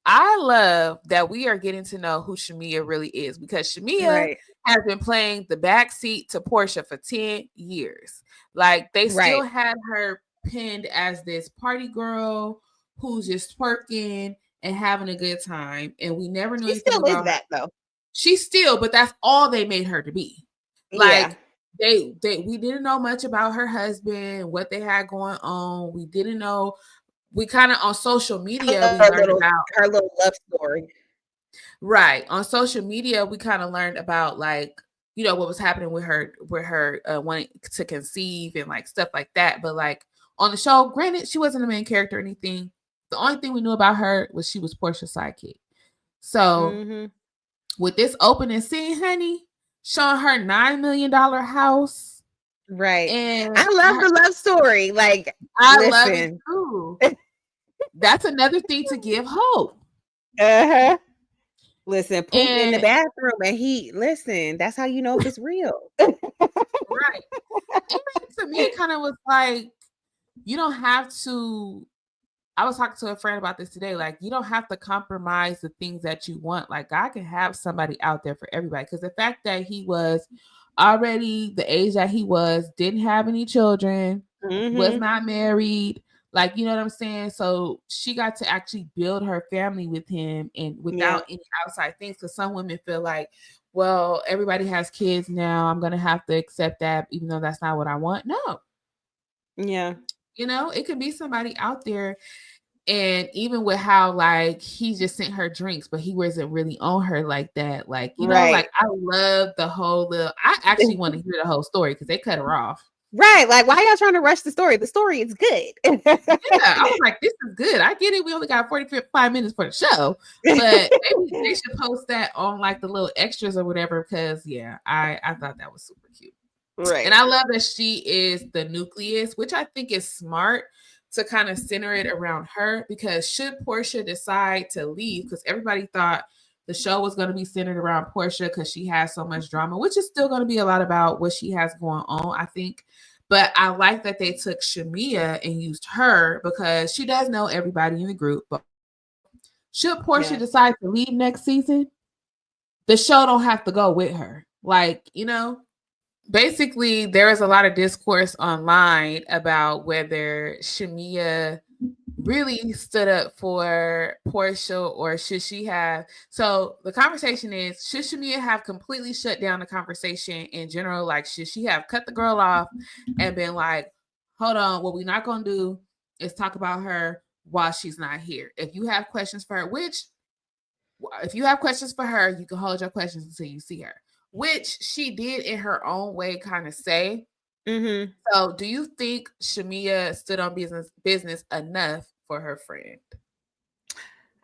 I love that we are getting to know who Shamea really is because Shamea has been playing the backseat to Porsha for 10 years. Like they still had her pinned as this party girl who's just twerking and having a good time, and we never knew She anything still is about her. that though. She's still, but that's all they made her to be. Like we didn't know much about her husband, what they had going on. We didn't know. We kind of on social media we learned about her little love story. Right. On social media, we kind of learned about like, you know, what was happening with her wanting to conceive and like stuff like that. But like on the show, granted, she wasn't a main character or anything. The only thing we knew about her was she was Porsha's sidekick. So with this opening scene, honey, showing her $9 million house. Right. And I love the love story. Like, I love it too. That's another thing to give hope. Uh-huh. Listen, poop in the bathroom and listen, that's how you know if it's real. Right. And to me, it kind of was like, you don't have to. I was talking to a friend about this today. Like, you don't have to compromise the things that you want. Like, God can have somebody out there for everybody. Because the fact that he was already the age that he was, didn't have any children, was not married. Like, you know what I'm saying? So she got to actually build her family with him and without any outside things. Because some women feel like, well, everybody has kids now. I'm going to have to accept that, even though that's not what I want. No. Yeah. You know, it could be somebody out there. And even with how like he just sent her drinks, but he wasn't really on her like that. Like, you know, like I love the whole I actually want to hear the whole story because they cut her off. Right. Like, why y'all trying to rush the story? The story is good. Yeah. I was like, this is good. I get it. We only got 45 minutes for the show. But maybe they should post that on like the little extras or whatever. Because I thought that was super cute. Right. And I love that she is the nucleus, which I think is smart to kind of center it around her, because should Porsha decide to leave, because everybody thought the show was going to be centered around Porsha because she has so much drama, which is still going to be a lot about what she has going on, I think. But I like that they took Shamea and used her because she does know everybody in the group. But should Porsha decide to leave next season, the show don't have to go with her. Like, you know, basically, there is a lot of discourse online about whether Shamea really stood up for Porsha or should she have. So the conversation is, should Shamea have completely shut down the conversation in general? Like, should she have cut the girl off and been like, hold on, what we're not going to do is talk about her while she's not here. If you have questions for her, you can hold your questions until you see her. Which she did in her own way kind of say. So do you think Shamea stood on business enough for her friend?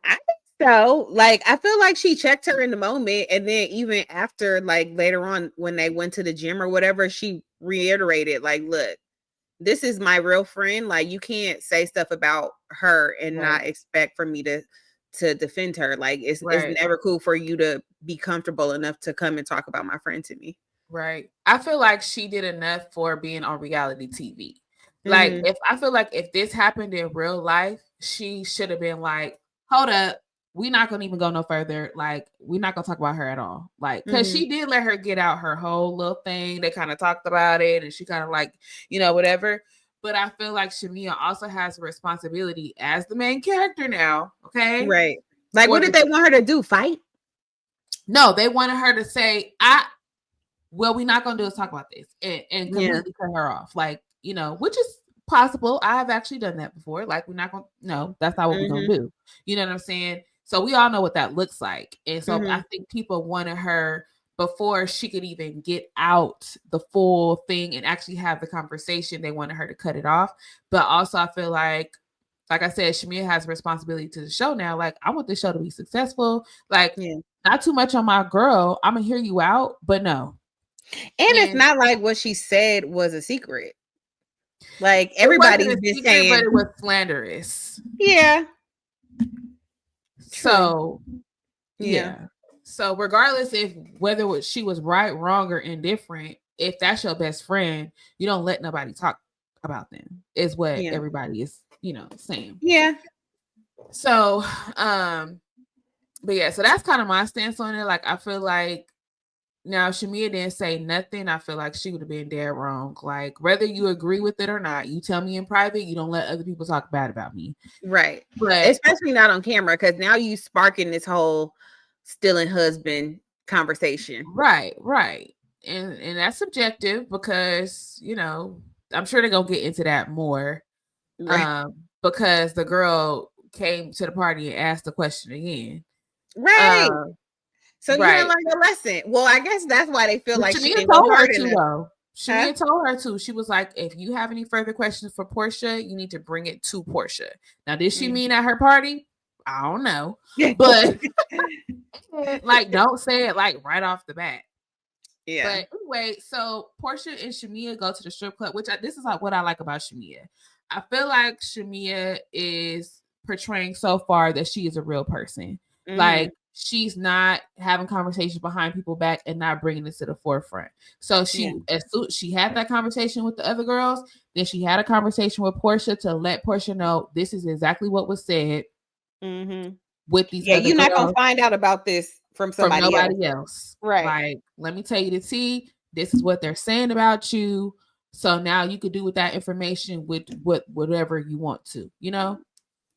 I think so. Like, I feel like she checked her in the moment, and then even after, like later on when they went to the gym or whatever, she reiterated, like, look, this is my real friend. Like, you can't say stuff about her and not expect for me to defend her. Like, it's never cool for you to be comfortable enough to come and talk about my friend to me. Right. I feel like she did enough for being on reality TV. Like, if this happened in real life, she should have been like, hold up, we're not gonna even go no further. Like, we're not gonna talk about her at all. Like, because she did let her get out her whole little thing. They kind of talked about it, and she kind of like, you know, whatever. But I feel like Shamea also has a responsibility as the main character now. Okay. Right. Like, what did they want her to do? Fight? No, they wanted her to say, well, we're not going to do is talk about this and completely cut her off. Like, you know, which is possible. I've actually done that before. Like, we're not going to, no, that's not what we're going to do. You know what I'm saying? So we all know what that looks like. And so I think people wanted her, before she could even get out the full thing and actually have the conversation, they wanted her to cut it off. But also I feel like I said, Shamea has responsibility to the show now. Like, I want the show to be successful. Like, not too much on my girl. I'm going to hear you out, but no. And it's not like what she said was a secret. Like, everybody's been saying, but it was slanderous. Yeah. So, yeah. So regardless if whether she was right, wrong, or indifferent, if that's your best friend, you don't let nobody talk about them, is what everybody is, you know, saying. Yeah. So, but yeah, so that's kind of my stance on it. Like, I feel like Now, Shamea didn't say nothing. I feel like she would have been dead wrong. Like, whether you agree with it or not, you tell me in private. You don't let other people talk bad about me. Right. But especially not on camera, because now you sparking this whole stealing husband conversation. Right. And that's subjective because, I'm sure they're going to get into that more. Right. Because the girl came to the party and asked the question again. Right. So you didn't Right. learn the lesson. Well, I guess that's why they feel But like she Shamea didn't go told her hard to, enough. though. Shamea Huh? told her to. She was like, if you have any further questions for Porsha, you need to bring it to Porsha. Now, did she mean at her party? I don't know. But like, don't say it like right off the bat. Yeah. But anyway, so Porsha and Shamea go to the strip club, which this is like what I like about Shamea. I feel like Shamea is portraying so far that she is a real person. Like, she's not having conversations behind people's back and not bringing it to the forefront. So as soon she had that conversation with the other girls, then she had a conversation with Porsha to let Porsha know this is exactly what was said with these other you're girls. not gonna find out about this from nobody else. Right. Like, let me tell you the tea. This is what they're saying about you. So now you could do with that information with whatever you want to,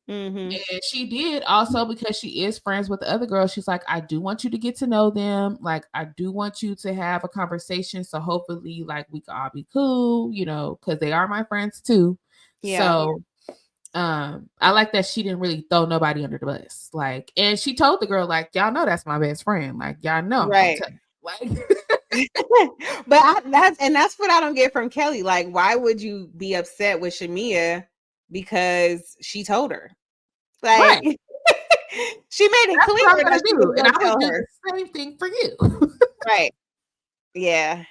And she did also, because she is friends with the other girls. She's like, I do want you to get to know them. Like, I do want you to have a conversation. So hopefully, like, we can all be cool, because they are my friends too. Yeah. So I like that she didn't really throw nobody under the bus. Like, and she told the girl, like, y'all know that's my best friend. Like, y'all know. Right. But that's what I don't get from Kelly. Like, why would you be upset with Shamea because she told her? Like, right. She made it clear that she was and I tell would do her the same thing for you. Right. Yeah.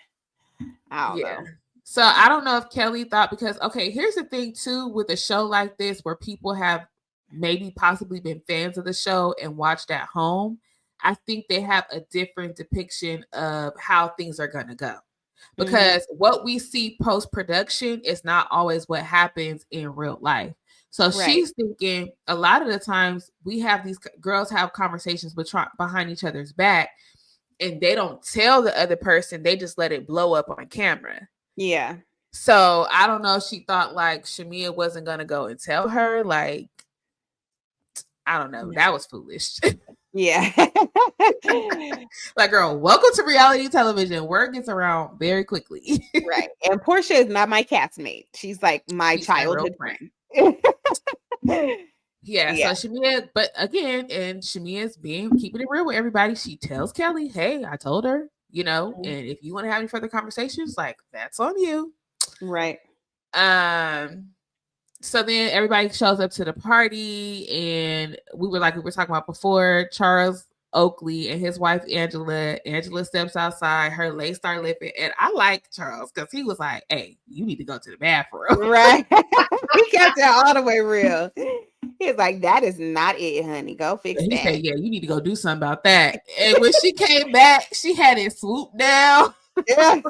I don't know. So I don't know if Kelly thought, because, okay, here's the thing too, with a show like this where people have maybe possibly been fans of the show and watched at home, I think they have a different depiction of how things are going to go. Because what we see post-production is not always what happens in real life. So she's thinking a lot of the times we have these girls have conversations behind each other's back, and they don't tell the other person. They just let it blow up on camera. Yeah. So I don't know if she thought like Shamea wasn't going to go and tell her. Like, I don't know. That was foolish. Yeah. Like, girl, welcome to reality television. Word gets around very quickly. Right. And Porsha is not my castmate. She's like my childhood friend. Yeah. So Shamea, but again, and Shamea's keeping it real with everybody. She tells Kelly, hey, I told her, and if you want to have any further conversations, like, that's on you. Right. So then everybody shows up to the party, and we were talking about before, Charles Oakley and his wife Angela steps outside, her legs start lifting, and I like Charles because he was like, hey, you need to go to the bathroom. Right. He kept it all the way real. He's like, that is not it, honey. Go fix that. He said, yeah, you need to go do something about that. And when she came back, she had it swooped down. Yeah.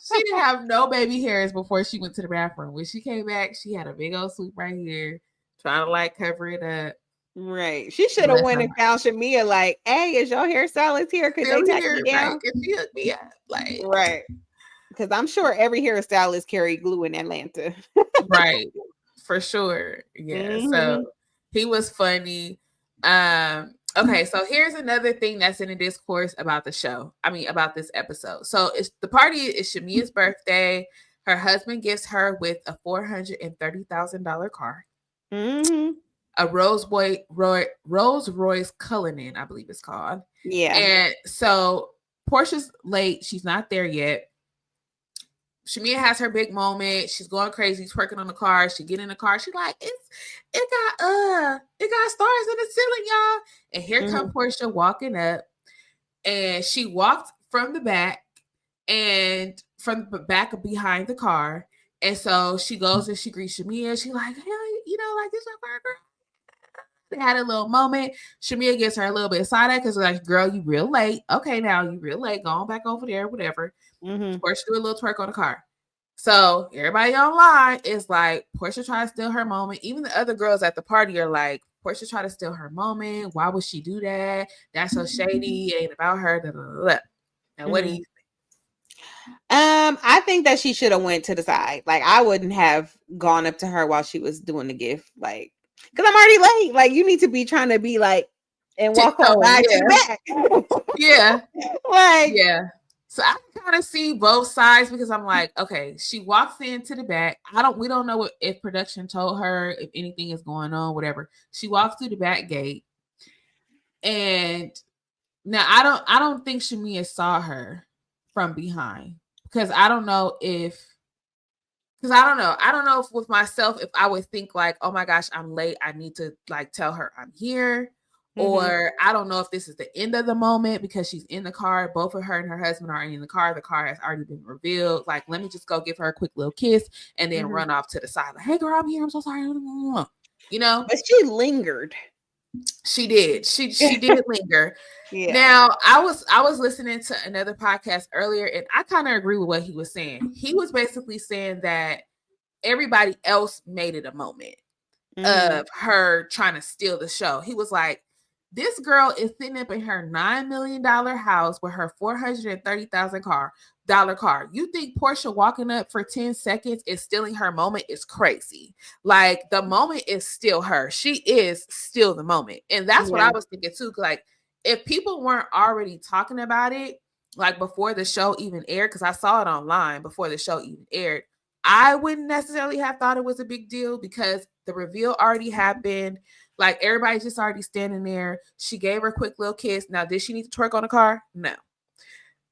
She didn't have no baby hairs before she went to the bathroom. When she came back, she had a big old swoop right here, trying to like cover it up. Right. She should have went and found Shamea, like, hey, is your hairstylist here? Could they take me down? Like, could she hook me up? Like, right. Because I'm sure every hairstylist carry glue in Atlanta. Right. For sure. Yeah. So he was funny. Okay, so here's another thing that's in the discourse about the show. I mean, about this episode. So the party is Shamea's birthday. Her husband gifts her with a $430,000 car. A Rolls Royce Cullinan, I believe it's called. Yeah. And so Porsha's late. She's not there yet. Shamea has her big moment. She's going crazy, twerking on the car. She get in the car. She's like, it got stars in the ceiling, y'all. And here comes Porsha walking up, and she walked from the back and from the back of behind the car. And so she goes and she greets Shamea. She's like, hey, like, this is my girl. They had a little moment. Shamea gets her a little bit of side eye because like, girl, you real late. Okay, now you real late. Go on back over there, whatever. Porsha do a little twerk on the car. So everybody online is like, Porsha try to steal her moment. Even the other girls at the party are like, Porsha try to steal her moment. Why would she do that? That's so shady. It ain't about her. Blah, blah, blah. Now, what do you I think that she should have went to the side. Like, I wouldn't have gone up to her while she was doing the gift. Like, because I'm already late. Like, you need to be trying to be like and walk on tiptoeing? by to Yeah. the back. Yeah. Like, Yeah. So I can kind of see both sides because I'm like, okay, she walks into the back. We don't know if production told her if anything is going on, whatever. She walks through the back gate, and now I don't think Shamea saw her from behind because I don't know if with myself if I would think like, oh my gosh, I'm late. I need to like tell her I'm here. Or I don't know if this is the end of the moment because she's in the car. Both of her and her husband are in the car. The car has already been revealed. Like, let me just go give her a quick little kiss and then run off to the side. Like, hey, girl, I'm here. I'm so sorry. You know? But she lingered. She did. She did linger. Yeah. Now, I was listening to another podcast earlier, and I kind of agree with what he was saying. He was basically saying that everybody else made it a moment of her trying to steal the show. He was like, this girl is sitting up in her $9 million house with her $430,000 car. You think Porsha walking up for 10 seconds is stealing her moment is crazy. Like, the moment is still her. She is still the moment. And that's what I was thinking too. Like, if people weren't already talking about it, like before the show even aired, because I saw it online before the show even aired, I wouldn't necessarily have thought it was a big deal because the reveal already happened. Like, everybody's just already standing there. She gave her a quick little kiss. Now, did she need to twerk on the car? No.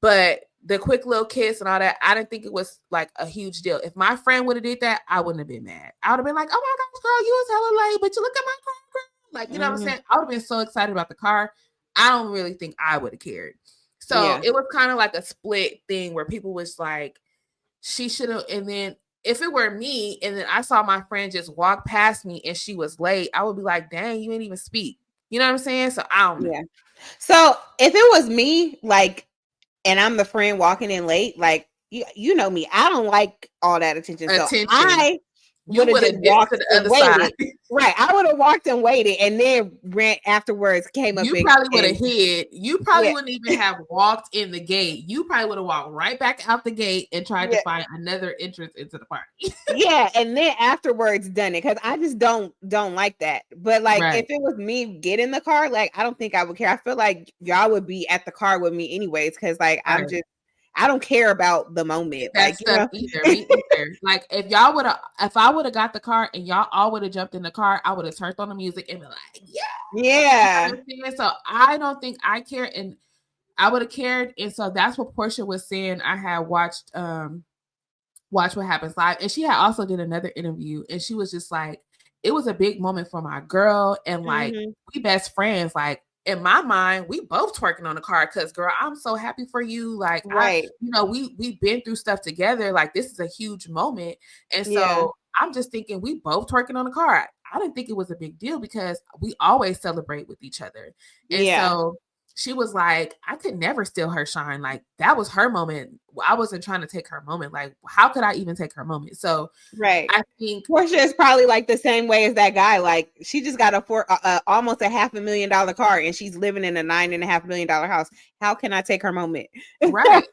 But the quick little kiss and all that, I didn't think it was like a huge deal. If my friend would have did that, I wouldn't have been mad. I would have been like, oh my gosh, girl, you was hella late, but you look at my car, girl. Like, you know what I'm saying? I would have been so excited about the car. I don't really think I would have cared. So it was kind of like a split thing where people was like, she should have, and then if it were me and then I saw my friend just walk past me and she was late, I would be like, dang, you ain't even speak. You know what I'm saying? So I don't know. Yeah. So if it was me, like, and I'm the friend walking in late, like, you know me, I don't like all that attention. So I would have just walked to the other side. Right. I would have walked and waited and then ran afterwards, came up. You probably would have hid. You probably wouldn't even have walked in the gate. You probably would have walked right back out the gate and tried to find another entrance into the party. And then afterwards done it because I just don't like that. But like if it was me get in the car, like I don't think I would care. I feel like y'all would be at the car with me anyways because like I don't care about the moment. That like stuff either. Me either. Like if I would have got the car and y'all all would have jumped in the car, I would have turned on the music and be like, yeah. You know, so I don't think I care, and I would have cared. And so that's what Porsha was saying. I had watched Watch What Happens Live, and she had also did another interview, and she was just like, it was a big moment for my girl, and like we best friends, like. In my mind, we both twerking on the car because, girl, I'm so happy for you. Like, we've been through stuff together. Like, this is a huge moment. And so I'm just thinking we both twerking on the car. I didn't think it was a big deal because we always celebrate with each other. And so she was like, I could never steal her shine. Like, that was her moment. I wasn't trying to take her moment. Like, how could I even take her moment? So I think Porsha is probably like the same way as that guy. Like, she just got almost a $500,000 car and she's living in a $9.5 million house. How can I take her moment? Right.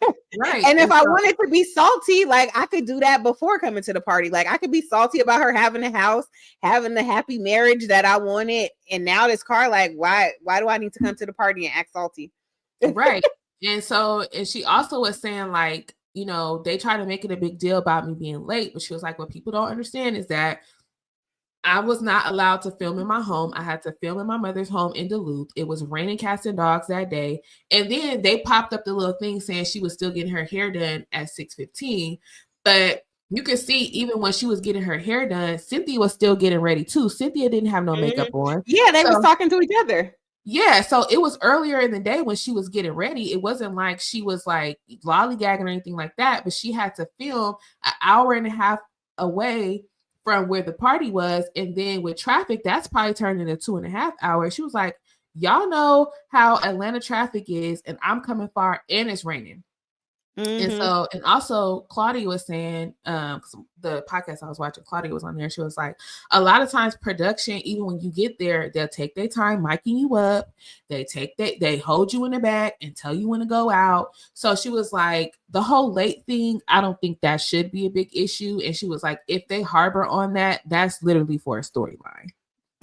And if I wanted to be salty, like I could do that before coming to the party. Like I could be salty about her having a house, having the happy marriage that I wanted, and now this car. Like, why do I need to come to the party and act salty? Right. And she also was saying, like, you know, they try to make it a big deal about me being late, but she was like, what people don't understand is that I was not allowed to film in my home. I had to film in my mother's home in Duluth. It was raining cats and dogs that day. And then they popped up the little thing saying she was still getting her hair done at 6:15. But you could see even when she was getting her hair done, Cynthia was still getting ready too. Cynthia didn't have no makeup on. Yeah, they was talking to each other. Yeah, so it was earlier in the day when she was getting ready. It wasn't like she was like lollygagging or anything like that, but she had to film an hour and a half away from where the party was. And then with traffic, that's probably turned into 2.5 hours. She was like, y'all know how Atlanta traffic is, and I'm coming far and it's raining. And so, and also Claudia was saying, the podcast I was watching, Claudia was on there. She was like, a lot of times production, even when you get there, they'll take their time miking you up. They hold you in the back and tell you when to go out. So she was like, the whole late thing, I don't think that should be a big issue. And she was like, if they harbor on that, that's literally for a storyline.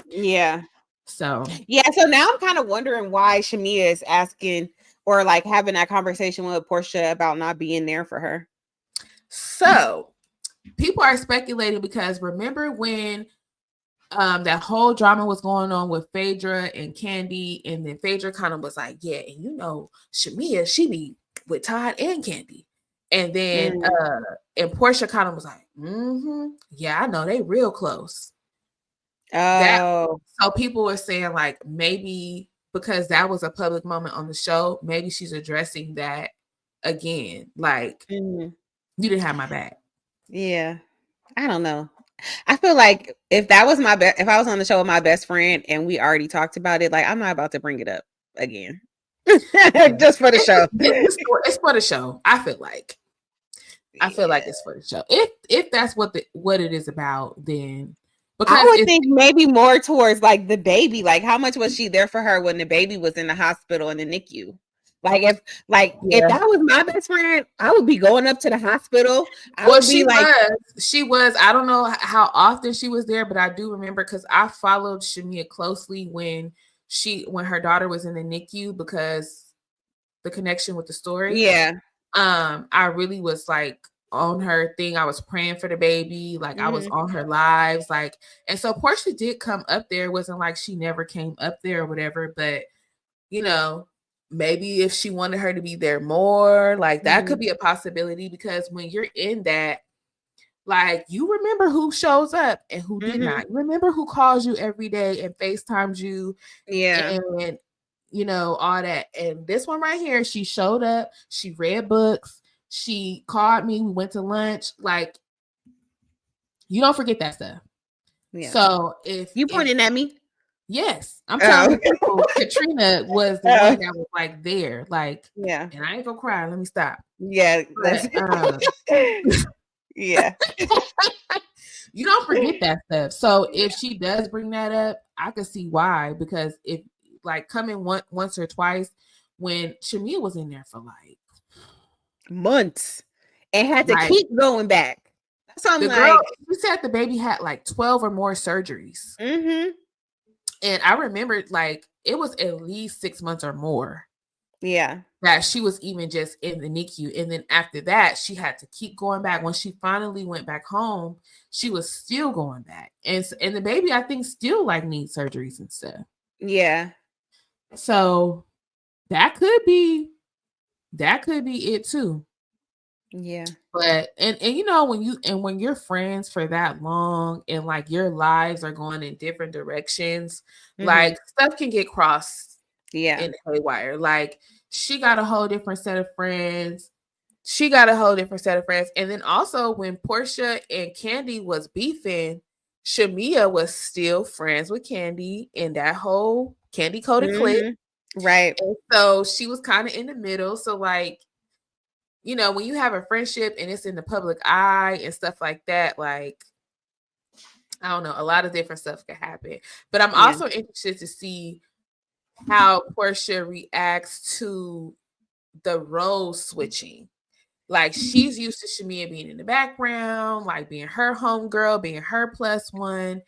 Yeah. So now I'm kind of wondering why Shamea is asking or like having that conversation with Porsha about not being there for her. So people are speculating because remember when that whole drama was going on with Phaedra and Kandi, and then Phaedra kind of was like, yeah, and you know, Shamea, she be with Todd and Kandi. And then and Porsha kind of was like, yeah, I know they real close. So people were saying like maybe because that was a public moment on the show, maybe she's addressing that again. Like you didn't have my back. Yeah. I don't know. I feel like if that was if I was on the show with my best friend and we already talked about it, like I'm not about to bring it up again. Just for the show. It's for the show. I feel like it's for the show. If that's what it is about, then because I would think maybe more towards like the baby. Like how much was she there for her when the baby was in the hospital in the NICU? Like if that was my best friend, I would be going up to the hospital. She was. I don't know how often she was there, but I do remember because I followed Shamea closely when her daughter was in the NICU because the connection with the story. Yeah. I really was like on her thing. I was praying for the baby. Like I was on her lives. Like, and so Porsha did come up there. It wasn't like she never came up there or whatever, but you know, maybe if she wanted her to be there more, like that could be a possibility because when you're in that, like you remember who shows up and who did not. You remember who calls you every day and FaceTimes you. Yeah. And you know, all that. And this one right here, she showed up, she read books, she called me, we went to lunch. Like, you don't forget that stuff. Yeah. So if you pointing at me, yes, I'm telling people, Katrina was the one that was like there, like, yeah. And I ain't gonna cry. Let me stop. Yeah, yeah. You don't forget that stuff. So if she does bring that up, I can see why. Because if like coming once or twice, when Shamea was in there for like months and had to keep going back. So I'm girl, she said the baby had like 12 or more surgeries. And I remember like it was at least 6 months or more. Yeah. That she was even just in the NICU. And then after that, she had to keep going back. When she finally went back home, she was still going back. And the baby, I think, still like needs surgeries and stuff. Yeah. So that could be it too. Yeah. But and you know when you're friends for that long and like your lives are going in different directions, like stuff can get crossed in haywire. Like she got a whole different set of friends. And then also when Porsha and Kandi was beefing, Shamea was still friends with Kandi in that whole Kandi coded clique. Right. And so she was kind of in the middle. So like, you know, when you have a friendship and it's in the public eye and stuff like that, like, I don't know, a lot of different stuff can happen. But I'm also interested to see how Porsha reacts to the role switching. Like she's used to Shamea being in the background, like being her homegirl, being her plus one.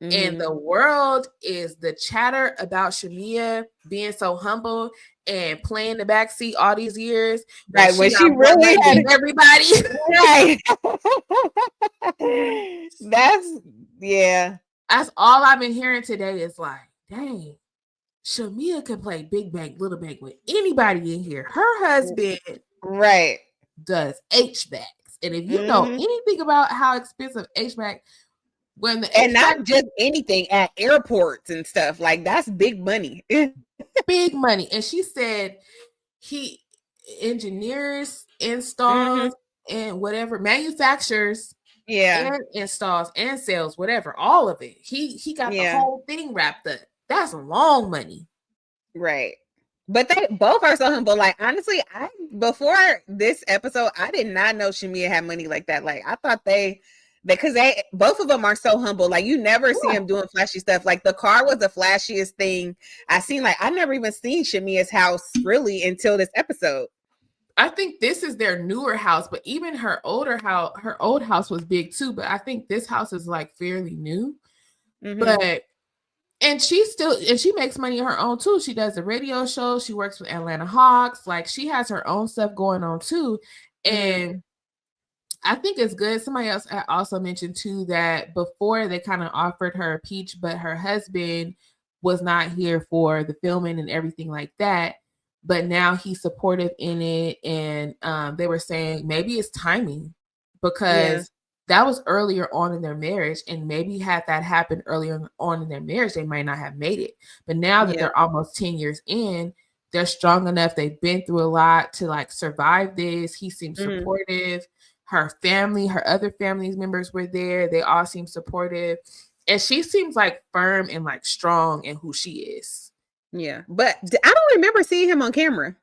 And the world is the chatter about Shamea being so humble and playing the backseat all these years. Right, when she really had everybody. Right. That's all I've been hearing today is like, dang, Shamea can play big bank, little bank with anybody in here. Her husband does HVACs. And if you know anything about how expensive HVAC and not just anything at airports and stuff, like that's big money. Big money. And she said he engineers, installs, and whatever, manufactures, and installs and sells, whatever, all of it. He got the whole thing wrapped up. That's long money. Right. But they both are so humble. Like, honestly, before this episode, I did not know Shamea had money like that. Like, I thought because they both of them are so humble. Like, you never see him doing flashy stuff. Like, the car was the flashiest thing I seen. Like, I never even seen Shamea's house really until this episode. I think this is their newer house, but even her old house was big too. But I think this house is like fairly new. Mm-hmm. But and she makes money on her own too. She does a radio show. She works with Atlanta Hawks. Like, she has her own stuff going on too. And I think it's good. Somebody else also mentioned too that before they kind of offered her a peach, but her husband was not here for the filming and everything like that. But now he's supportive in it. And they were saying maybe it's timing because that was earlier on in their marriage. And maybe had that happened earlier on in their marriage, they might not have made it. But now that they're almost 10 years in, they're strong enough. They've been through a lot to like survive this. He seems supportive. Her family, her other family members were there. They all seem supportive. And she seems like firm and like strong in who she is. Yeah. But I don't remember seeing him on camera.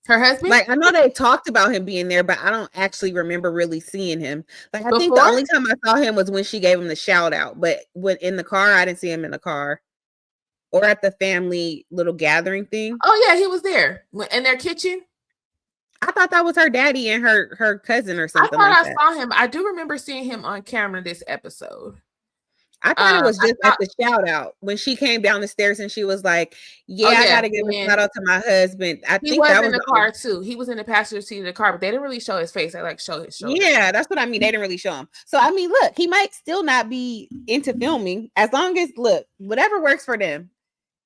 Her husband? Like, I know they talked about him being there, but I don't actually remember really seeing him. Like, I think the only time I saw him was when she gave him the shout out. But when in the car, I didn't see him in the car or at the family little gathering thing. Oh, yeah, he was there in their kitchen. I thought that was her daddy and her cousin or something. I thought I saw him. I do remember seeing him on camera this episode. I thought it was just at the shout out when she came down the stairs and she was like, I gotta give a shout out to my husband. I think that was in the car too. He was in the passenger seat of the car, but they didn't really show his face. They like show his shoulder. Yeah, that's what I mean. They didn't really show him. So I mean, look, he might still not be into filming as long as whatever works for them.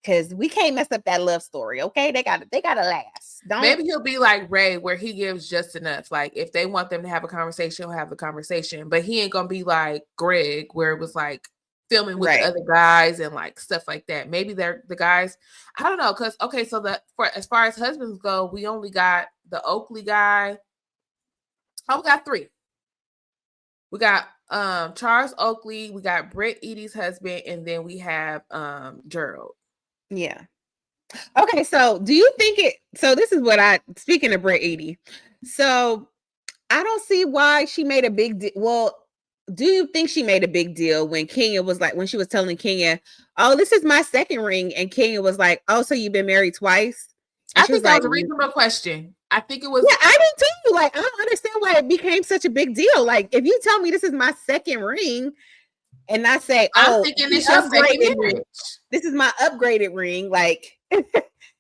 Because we can't mess up that love story, okay? They gotta last. Maybe he'll be like Ray, where he gives just enough. Like, if they want them to have a conversation, he'll have the conversation. But he ain't gonna be like Greg, where it was like filming with the other guys and like stuff like that. Maybe they're the guys. I don't know. Because so as far as husbands go, we only got the Oakley guy. Oh, we got 3. We got Charles Oakley, we got Britt Edie's husband, and then we have Gerald. Yeah. Okay, so do you think this is what speaking of Britt Edie, so I don't see why she made a big deal. Well, do you think she made a big deal when Kenya was like, when she was telling Kenya, oh, this is my second ring, and Kenya was like, oh, so you've been married twice? And I think that was a reasonable question. I think it was. Yeah, I did too. Like, I don't understand why it became such a big deal. Like, if you tell me this is my second ring, and I say, I'm thinking this is ring. This is my upgraded ring. Like,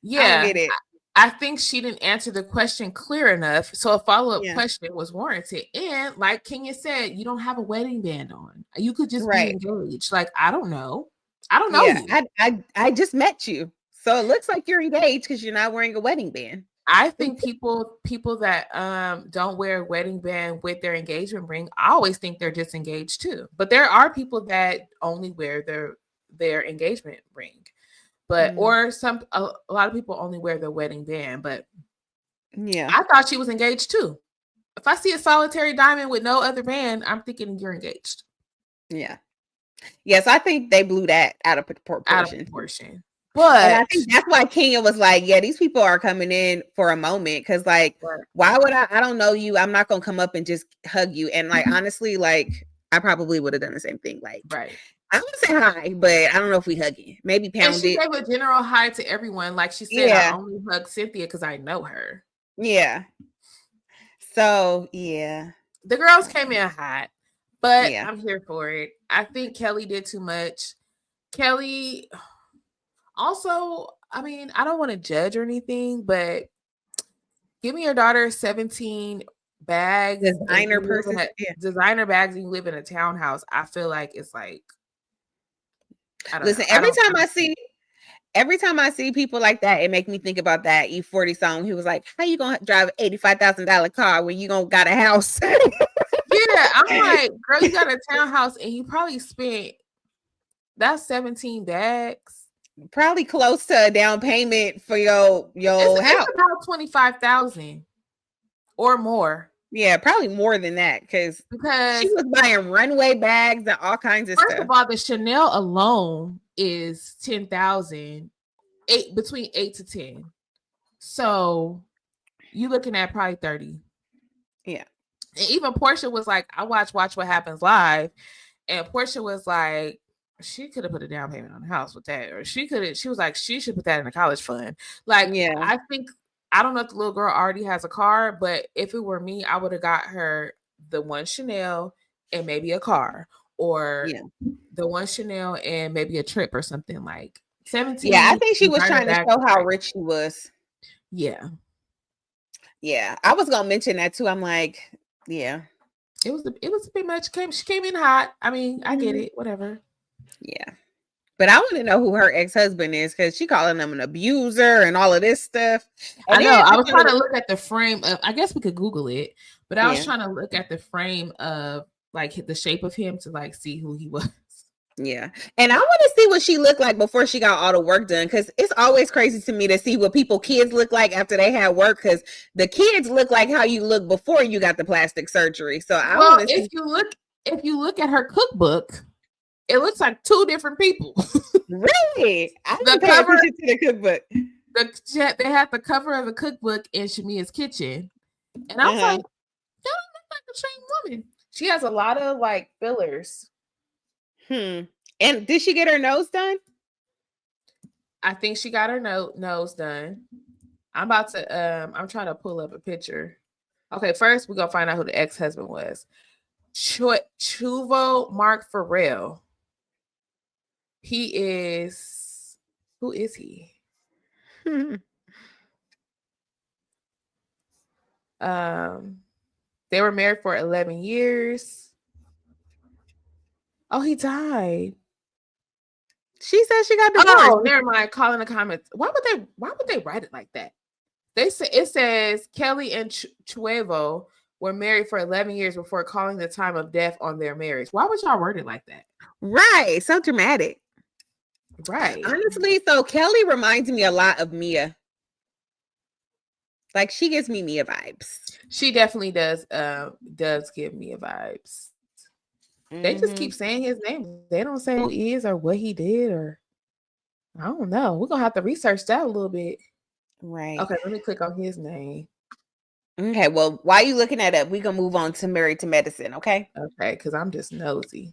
yeah, I get it. I think she didn't answer the question clear enough. So a follow-up question was warranted. And like Kenya said, you don't have a wedding band on. You could just be engaged. Like, I don't know. Yeah, you. I just met you. So it looks like you're engaged because you're not wearing a wedding band. I think people that don't wear a wedding band with their engagement ring, I always think they're disengaged too. But there are people that only wear their engagement ring. But or a lot of people only wear their wedding band. But yeah, I thought she was engaged too. If I see a solitary diamond with no other band, I'm thinking you're engaged. Yeah. Yes, I think they blew that out of proportion. But I think that's why Kenya was like, yeah, these people are coming in for a moment. Cause like, why would I don't know you. I'm not going to come up and just hug you. And like, honestly, like I probably would have done the same thing. Like, I would say hi, but I don't know if we hugging. Maybe pound and she gave a general hi to everyone. Like she said, I only hug Cynthia because I know her. Yeah. So, yeah. The girls came in hot, but I'm here for it. I think Kelly did too much. Kelly... Also, I mean, I don't want to judge or anything, but give me your daughter 17 bags, designer bags, and you live in a townhouse. I feel like it's like, I don't listen. Know. Every time I see people like that, it makes me think about that E40 song. He was like, "How you gonna drive $85,000 car when you gonna got a house?" Yeah, I'm like, girl, you got a townhouse, and you probably spent that's 17 bags. Probably close to a down payment for your house. It's about $25,000 or more. Yeah, probably more than that because she was buying runway bags and all kinds of stuff. First of all, the Chanel alone is $10,000, between 8 to 10. So you looking at probably 30. Yeah. And even Porsha was like, I Watch What Happens Live. And Porsha was like, she could have put a down payment on the house with that. Or she was like, she should put that in a college fund. Like, Yeah. I think, I don't know if the little girl already has a car, but if it were me, I would have got her the one Chanel and maybe a car. Or the one Chanel and maybe a trip or something. Like 17. Yeah, I think she was trying to show how rich she was. Yeah. Yeah. I was gonna mention that too. I'm like, yeah. It was pretty much she came in hot. I mean, I get it, whatever. Yeah. But I want to know who her ex-husband is because she calling him an abuser and all of this stuff. And I know. I was trying to look at the frame of, I guess we could Google it, but I was trying to look at the frame of like the shape of him to like see who he was. Yeah. And I want to see what she looked like before she got all the work done, because it's always crazy to me to see what kids look like after they had work, because the kids look like how you look before you got the plastic surgery. So if you look at her cookbook, it looks like two different people. Really? I didn't pay attention to the cookbook. They had the cover of the cookbook in Shamea's kitchen. And I was like, that don't look like the same woman. She has a lot of like fillers. And did she get her nose done? I think she got her nose done. I'm about to I'm trying to pull up a picture. Okay, first we're gonna find out who the ex-husband was. Chuvo Mark Farrell. He is, who is he? They were married for 11 years. Oh, he died. She said she got divorced. Oh, never mind. Call in the comments. Why would they write it like that? It says Kelly and Chuevo were married for 11 years before calling the time of death on their marriage. Why would y'all word it like that? Right. So dramatic. Right. Honestly, so Kelly reminds me a lot of Mia. Like, she gives me Mia vibes. She definitely does give Mia vibes. They just keep saying his name. They don't say who he is or what he did, or I don't know. We're gonna have to research that a little bit. Right. Okay, let me click on his name. Okay, well, while you looking at it, we're gonna move on to Married to Medicine, okay? Okay, because I'm just nosy.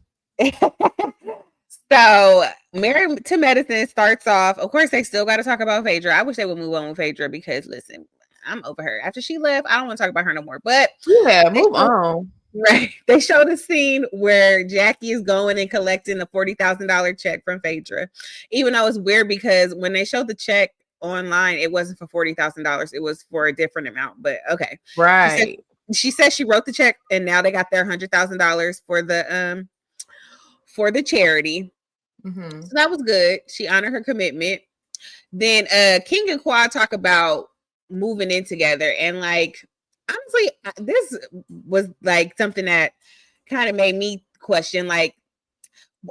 So Married to Medicine starts off. Of course, they still got to talk about Phaedra. I wish they would move on with Phaedra because, listen, I'm over her. After she left, I don't want to talk about her no more. But yeah, move on. Right. They showed a scene where Jackie is going and collecting a $40,000 check from Phaedra. Even though it's weird because when they showed the check online, it wasn't for $40,000. It was for a different amount. But okay. Right. She said she wrote the check and now they got their $100,000 for the charity. So that was good. She honored her commitment. Then King and Quad talk about moving in together, and like, honestly, this was like something that kind of made me question, like,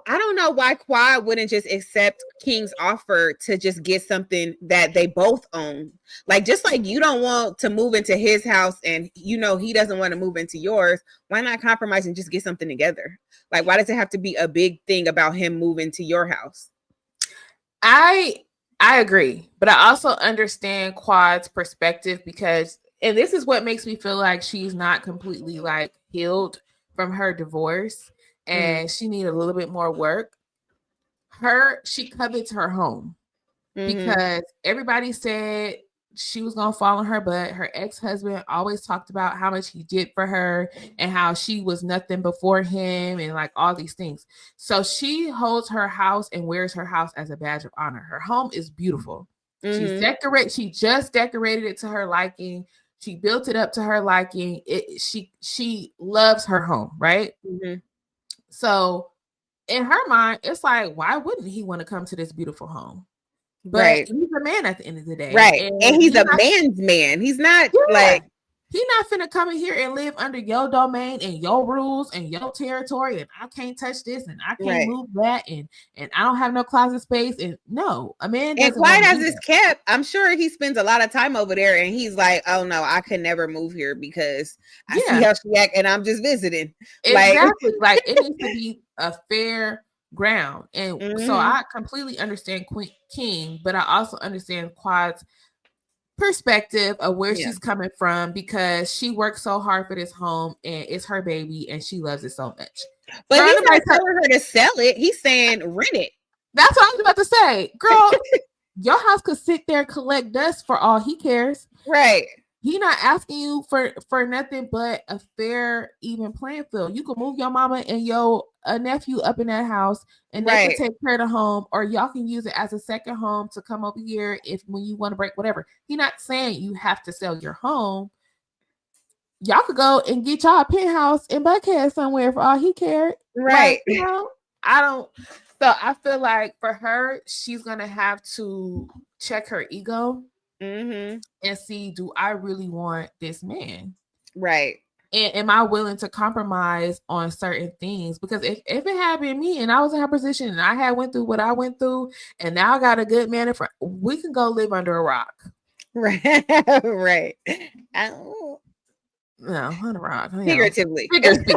I don't know why Quad wouldn't just accept King's offer to just get something that they both own. Like, just like you don't want to move into his house and you know he doesn't want to move into yours, why not compromise and just get something together? Like, why does it have to be a big thing about him moving to your house? I agree, but I also understand Quad's perspective because, and this is what makes me feel like she's not completely like healed from her divorce and she needs a little bit more work. She covets her home because everybody said she was gonna fall on her butt. Her ex-husband always talked about how much he did for her and how she was nothing before him and like all these things. So she holds her house and wears her house as a badge of honor. Her home is beautiful. She just decorated it to her liking. She built it up to her liking. She loves her home, right? So in her mind, it's like, why wouldn't he want to come to this beautiful home? But he's a man at the end of the day. Right. And he's a man's man. He's not like, he's not finna come in here and live under your domain and your rules and your territory. And I can't touch this and I can't move that. And I don't have no closet space. And no, a man doesn't. And quite as it's kept, I'm sure he spends a lot of time over there and he's like, oh no, I could never move here because I see how she act and I'm just visiting. Exactly. Like it needs to be a fair ground. And so I completely understand King, but I also understand Quad's perspective of where she's coming from, because she worked so hard for this home and it's her baby and she loves it so much. But girl, he's not telling her to sell it. He's saying rent it. That's what I was about to say. Girl, your house could sit there and collect dust for all he cares. Right. He not asking you for nothing but a fair, even playing field. You can move your mama and your nephew up in that house, and they can take care of the home, or y'all can use it as a second home to come over here if when you want to break whatever. He not saying you have to sell your home. Y'all could go and get y'all a penthouse in Buckhead somewhere for all he cared. Right. Like, you know, I don't. So I feel like for her, she's gonna have to check her ego. And see, do I really want this man? Right. And am I willing to compromise on certain things? Because if it had been me and I was in her position and I had went through what I went through and now I got a good man in front, we can go live under a rock. Right. Right. No, on a rock. Figuratively. Figure speech.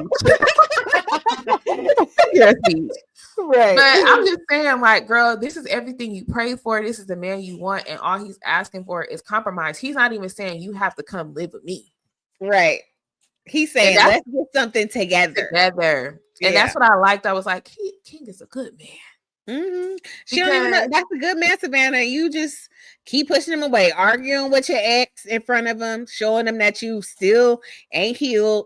Figure speech. Right. But I'm just saying, like, girl, this is everything you prayed for. This is the man you want, and all he's asking for is compromise. He's not even saying you have to come live with me. Right. He's saying let's get something together. And that's what I liked. I was like, King is a good man. She don't even know that's a good man, Savannah. You just keep pushing him away, arguing with your ex in front of him, showing him that you still ain't healed,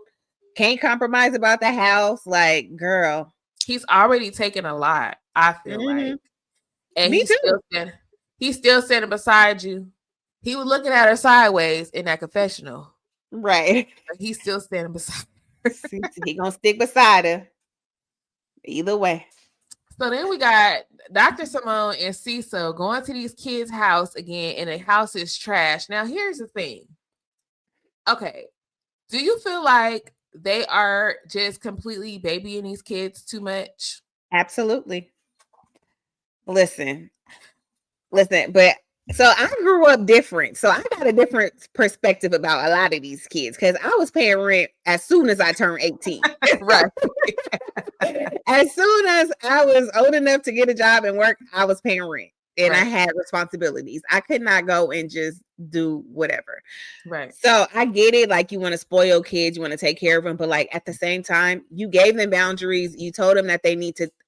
can't compromise about the house. Like, girl. He's already taken a lot, I feel like. And he's still sitting beside you. He was looking at her sideways in that confessional. Right. But he's still standing beside her. He gonna stick beside her. Either way. So then we got Dr. Simone and Cecil going to these kids' house again, and the house is trash. Now, here's the thing. Okay. Do you feel like they are just completely babying these kids too much? Absolutely. Listen, but so I grew up different. So I got a different perspective about a lot of these kids because I was paying rent as soon as I turned 18. Right. As soon as I was old enough to get a job and work, I was paying rent. And I had responsibilities. I could not go and just do whatever. Right. So I get it. Like, you want to spoil kids, you want to take care of them. But like at the same time, you gave them boundaries. You told them that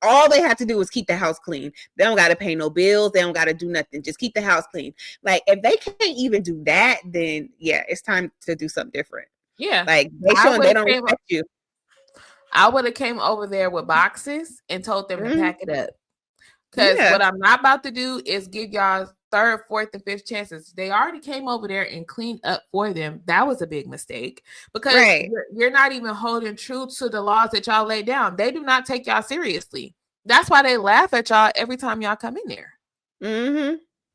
all they have to do is keep the house clean. They don't got to pay no bills. They don't got to do nothing. Just keep the house clean. Like, if they can't even do that, then yeah, it's time to do something different. Yeah. Like, they don't respect you. I would have came over there with boxes and told them to pack it up. Because what I'm not about to do is give y'all third, fourth, and fifth chances. They already came over there and cleaned up for them. That was a big mistake because you're not even holding true to the laws that y'all laid down. They do not take y'all seriously. That's why they laugh at y'all every time y'all come in there.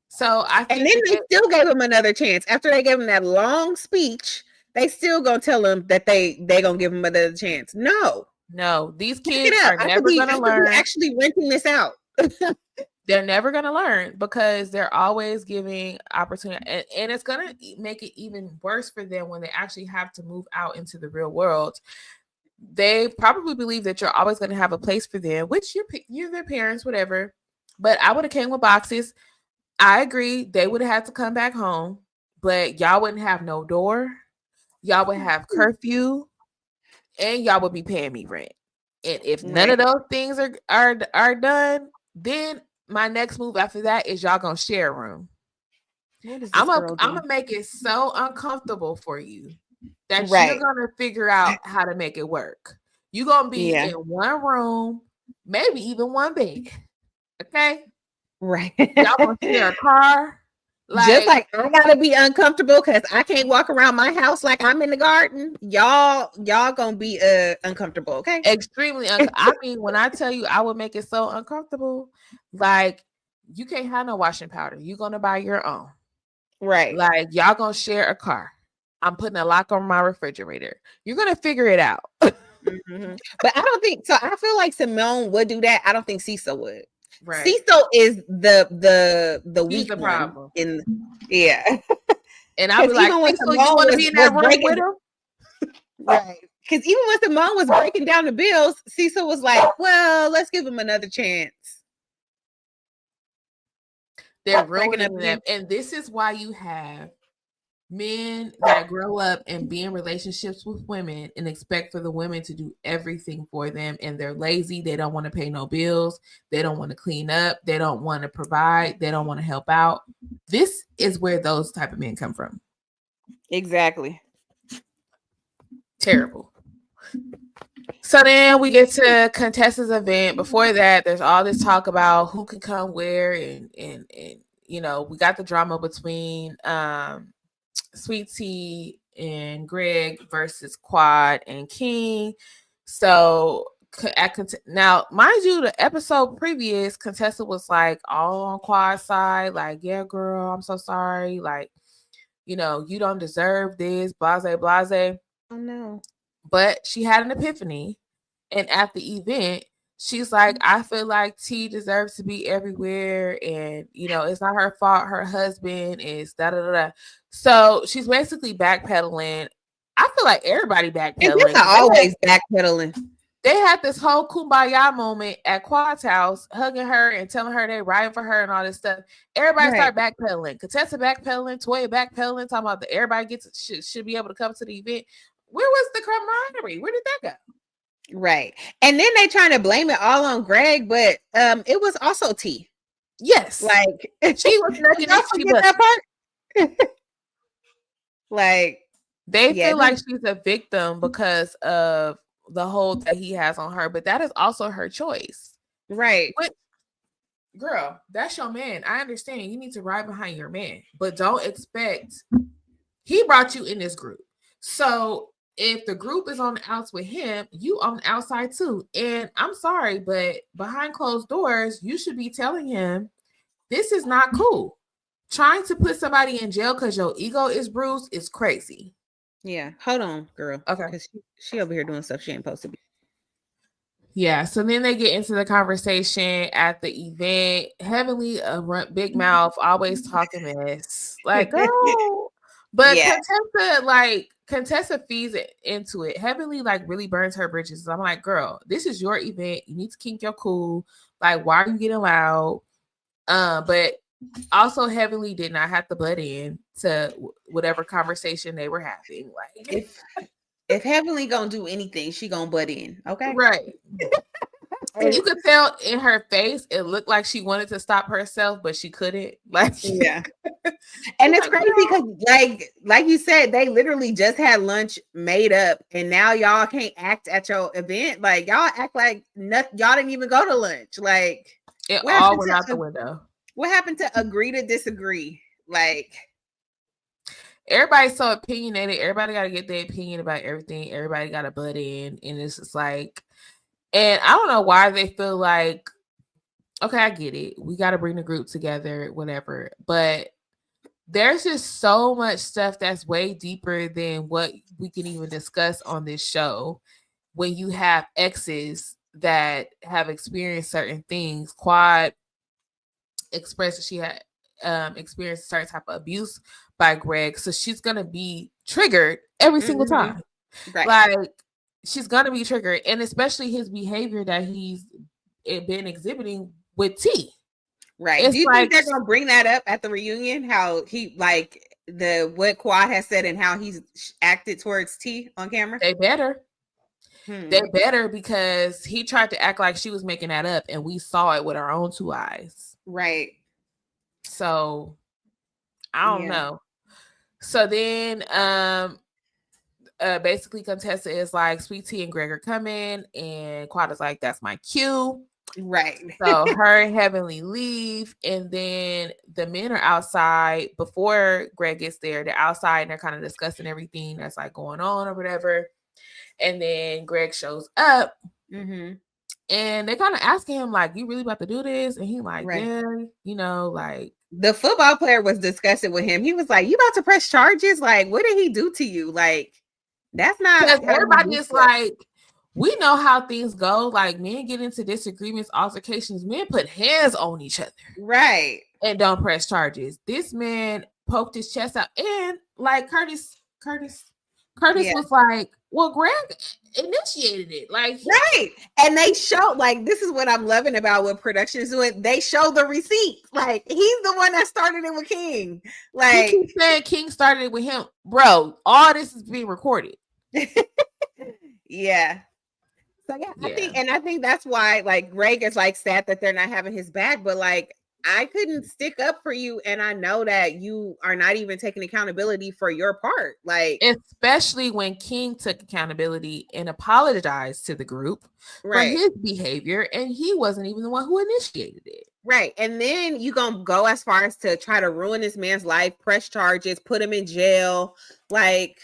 So I think, and then they still gave them another chance after they gave them that long speech. They still gonna tell them that they gonna give them another chance. No, these kids are never gonna learn. Actually renting this out. They're never going to learn because they're always giving opportunity, and it's going to make it even worse for them when they actually have to move out into the real world. They probably believe that you're always going to have a place for them, which you're their parents, whatever. But I would have came with boxes. I agree. They would have had to come back home, but y'all wouldn't have no door. Y'all would have curfew, and y'all would be paying me rent. And if none of those things are done, then my next move after that is y'all gonna share a room. I'm gonna make it so uncomfortable for you that you're gonna figure out how to make it work. You're gonna be in one room, maybe even one bed. Okay? Right. Y'all gonna share a car. Just like I gotta be uncomfortable because I can't walk around my house like I'm in the garden. Y'all gonna be uncomfortable, okay? Extremely I mean, when I tell you I would make it so uncomfortable, like you can't have no washing powder. You're gonna buy your own. Right. Like y'all gonna share a car. I'm putting a lock on my refrigerator. You're gonna figure it out. But I don't think so. I feel like Simone would do that. I don't think Cecil would. Right. Cecil is the weak problem. And I'll be like, Cecil, you want to be in that room with him? Right. Because even when Simone was breaking down the bills, Cecil was like, well, let's give him another chance. They're ruining them. And this is why you have Men that grow up and be in relationships with women and expect for the women to do everything for them, and they're lazy, they don't want to pay no bills, they don't want to clean up, they don't want to provide, they don't want to help out. This is where those type of men come from. Exactly. Terrible. So then we get to Contessa's event. Before that, there's all this talk about who can come where, and you know, we got the drama between Sweet Tea and Greg versus Quad and King. So now, mind you, the episode previous, Contessa was like all on Quad's side, like, yeah, girl, I'm so sorry, like, you know, you don't deserve this, blase, blase. Oh no. But she had an epiphany, and at the event, she's like, I feel like T deserves to be everywhere, and you know, it's not her fault. Her husband is da da da. So she's basically backpedaling. I feel like everybody backpedaling. It's always backpedaling. They had this whole kumbaya moment at Quad's house, hugging her and telling her they riding for her and all this stuff. Everybody started backpedaling. Contessa backpedaling, Toya backpedaling, talking about that everybody should be able to come to the event. Where was the camaraderie? Where did that go? Right. And then they trying to blame it all on Greg, but it was also T. Yes. Like she was nugging that part. Like they feel like she's a victim because of the hold that he has on her, but that is also her choice. Right. But girl, that's your man. I understand you need to ride behind your man, but don't expect he brought you in this group. So if the group is on the outs with him, you on the outside too. And I'm sorry, but behind closed doors, you should be telling him this is not cool. Trying to put somebody in jail because your ego is bruised is crazy. Yeah. Hold on, girl. Okay. Because she over here doing stuff she ain't supposed to be. Yeah. So then they get into the conversation at the event. Heavenly, big mouth, always talking mess. Like, oh. But yeah. Contessa feeds it into it. Heavenly really burns her bridges. I'm like, girl, this is your event. You need to keep your cool. Like, why are you getting loud? But also Heavenly did not have to butt in to whatever conversation they were having. Like, if Heavenly gonna do anything, she gonna butt in. Okay, right. And you could tell in her face, it looked like she wanted to stop herself, but she couldn't. Like, yeah. And it's crazy because, like you said, they literally just had lunch made up, and now y'all can't act at your event. Like, y'all act like nothing. Y'all didn't even go to lunch. Like, it all went out the window. What happened to agree to disagree? Like, everybody's so opinionated. Everybody got to get their opinion about everything. Everybody got to butt in, and it's just like. And I don't know why they feel like, okay, I get it. We got to bring the group together, whatever. But there's just so much stuff that's way deeper than what we can even discuss on this show. When you have exes that have experienced certain things, Quad expressed that she had experienced a certain type of abuse by Greg. So she's going to be triggered every single time. Right. Like, she's gonna be triggered, and especially his behavior that he's been exhibiting with T. Right. It's do you think they're gonna bring that up at the reunion? How he what Quad has said and how he's acted towards T on camera? They better. They better, because he tried to act like she was making that up, and we saw it with our own two eyes. Right. So I don't know. So then basically Contessa is like, Sweet Tea and Greg are coming, and Quad is like, that's my cue. Right. So her and Heavenly leave, and then the men are outside before Greg gets there. They're outside and they're kind of discussing everything that's like going on or whatever. And then Greg shows up, and they kind of asking him like, you really about to do this? And he like, yeah, you know, like, the football player was discussing with him. He was like, you about to press charges? Like, what did he do to you? Like, that's not. Everybody is like, we know how things go. Like, men get into disagreements, altercations. Men put hands on each other, right? And don't press charges. This man poked his chest out, and like Curtis Curtis was like, well, Greg initiated it. Like, right. And they show, like, this is what I'm loving about what production is doing. They show the receipts. Like, he's the one that started it with King. Like, he keeps saying King started it with him. Bro, all this is being recorded. Yeah. So yeah, I think that's why, like, Greg is like sad that they're not having his back, but like, I couldn't stick up for you, and I know that you are not even taking accountability for your part. Like, especially when King took accountability and apologized to the group for his behavior, and he wasn't even the one who initiated it. Right. And then you gonna go as far as to try to ruin this man's life, press charges, put him in jail. Like,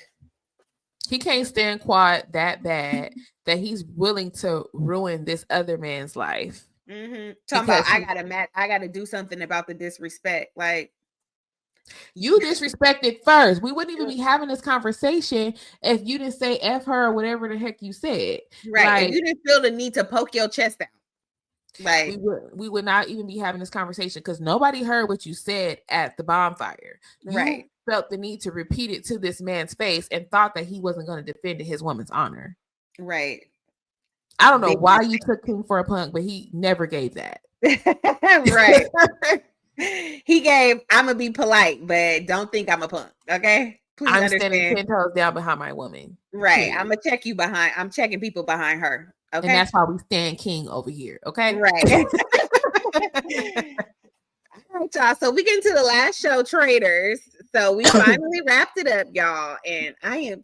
he can't stand Quad that bad that he's willing to ruin this other man's life. Talking about I gotta do something about the disrespect. Like, you disrespected first. We wouldn't even be having this conversation if you didn't say F her or whatever the heck you said. Right. Like, if you didn't feel the need to poke your chest out. Like, we would not even be having this conversation because nobody heard what you said at the bonfire. You felt the need to repeat it to this man's face and thought that he wasn't going to defend his woman's honor. Right. I don't know why you took him for a punk, but he never gave that. Right. He gave, I'm gonna be polite, but don't think I'm a punk. Okay. Please I'm understand. Standing 10 toes down behind my woman. Right. I'm gonna check you behind. I'm checking people behind her. Okay. And that's why we stand King over here. Okay. Right. All right, y'all. So we get into the last show, Traitors. So we finally wrapped it up, y'all. And I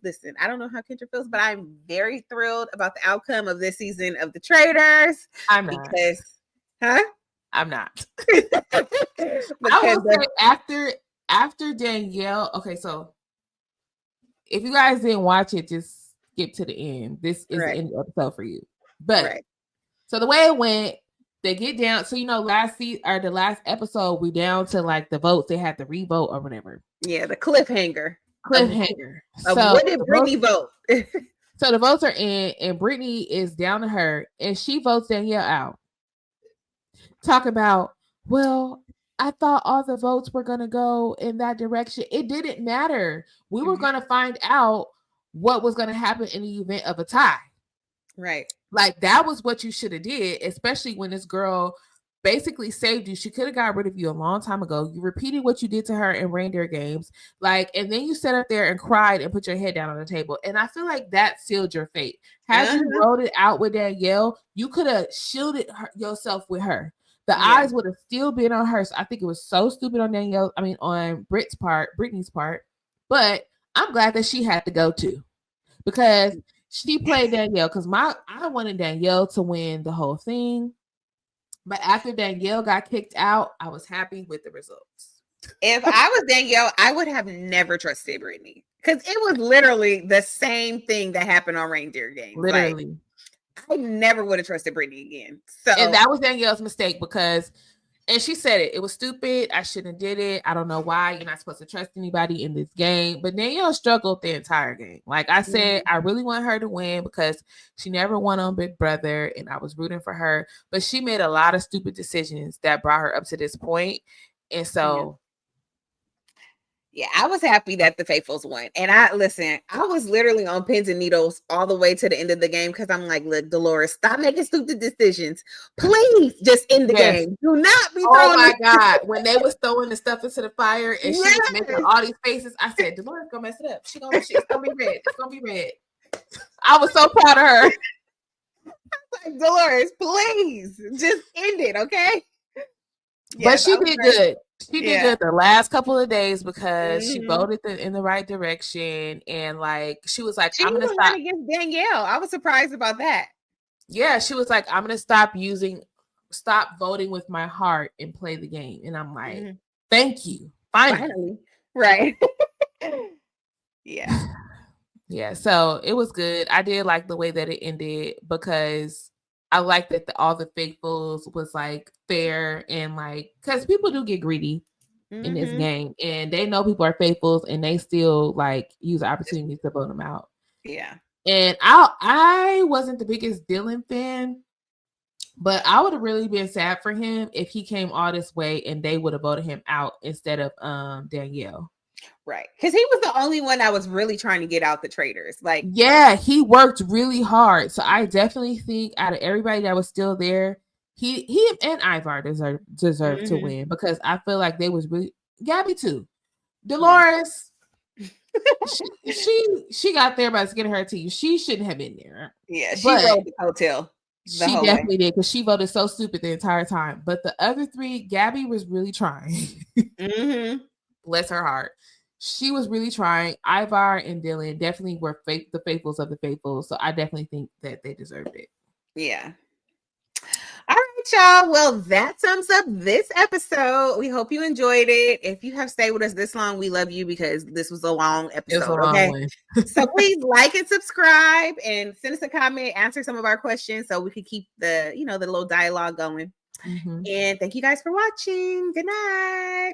don't know how Kendra feels, but I'm very thrilled about the outcome of this season of the Traitors. I'm not. I'm not. I will say after Danielle, okay, so if you guys didn't watch it, just skip to the end. This is the end of the episode for you. But so the way it went, they get down. So the last episode, we down to like the votes. They had to re-vote or whatever. Yeah, the cliffhanger. So what did Brittany vote? So the votes are in, and Brittany is down to her, and she votes Danielle out. Talk about, well, I thought all the votes were gonna go in that direction. It didn't matter. We were gonna find out what was gonna happen in the event of a tie. Right. Like, that was what you should have did, especially when this girl basically saved you. She could have got rid of you a long time ago. You repeated what you did to her in reindeer games. Like, and then you sat up there and cried and put your head down on the table. And I feel like that sealed your fate. Had you wrote it out with Danielle, you could have shielded yourself with her. The eyes would have still been on her. So I think it was so stupid on on Brittany's part. But I'm glad that she had to go too, because she played Danielle. Because I wanted Danielle to win the whole thing, but after Danielle got kicked out, I was happy with the results. If I was Danielle, I would have never trusted Brittany, because it was literally the same thing that happened on Reindeer Games. Literally. Like, I never would have trusted Brittany again. So, and that was Danielle's mistake, because, and she said it was stupid. I shouldn't have did it. I don't know why. You're not supposed to trust anybody in this game. But Danielle struggled the entire game. Like I said, I really want her to win because she never won on Big Brother, and I was rooting for her. But she made a lot of stupid decisions that brought her up to this point. And so... Yeah, I was happy that the Faithfuls won. And I was literally on pins and needles all the way to the end of the game, because I'm like, look, Dolores, stop making stupid decisions. Please just end the game. Do not be throwing. Oh my God. When they was throwing the stuff into the fire and she was making all these faces, I said, Dolores gonna mess it up. It's gonna be red. It's gonna be red. I was so proud of her. Like, Dolores, please just end it, okay? But she did good. She did good the last couple of days, because she voted in the right direction, and like she was like, I'm gonna stop against Danielle. I was surprised about that. Yeah, she was like, I'm gonna stop voting with my heart and play the game. And I'm like, thank you. Finally. Right. Yeah. Yeah. So it was good. I did like the way that it ended, because I like that all the faithfuls was like fair, and like, because people do get greedy in this game, and they know people are faithfuls, and they still like use the opportunity to vote them out. Yeah. And I wasn't the biggest Dylan fan, but I would have really been sad for him if he came all this way and they would have voted him out instead of Danielle. Right. Because he was the only one that was really trying to get out the traitors. Like, yeah, he worked really hard. So I definitely think out of everybody that was still there, he and Ivar deserve to win, because I feel like they was really Gabby too. Dolores, she got there by skin of her teeth. She shouldn't have been there. Yeah, she rode the coattail. She definitely did, because she voted so stupid the entire time. But the other three, Gabby was really trying. Bless her heart. She was really trying. Ivar and Dylan definitely were the faithfuls of the faithful. So I definitely think that they deserved it. Yeah. All right, y'all. Well, that sums up this episode. We hope you enjoyed it. If you have stayed with us this long, we love you, because this was a long episode. It was a long one. So please like and subscribe and send us a comment, answer some of our questions so we can keep the, the little dialogue going. And thank you guys for watching. Good night.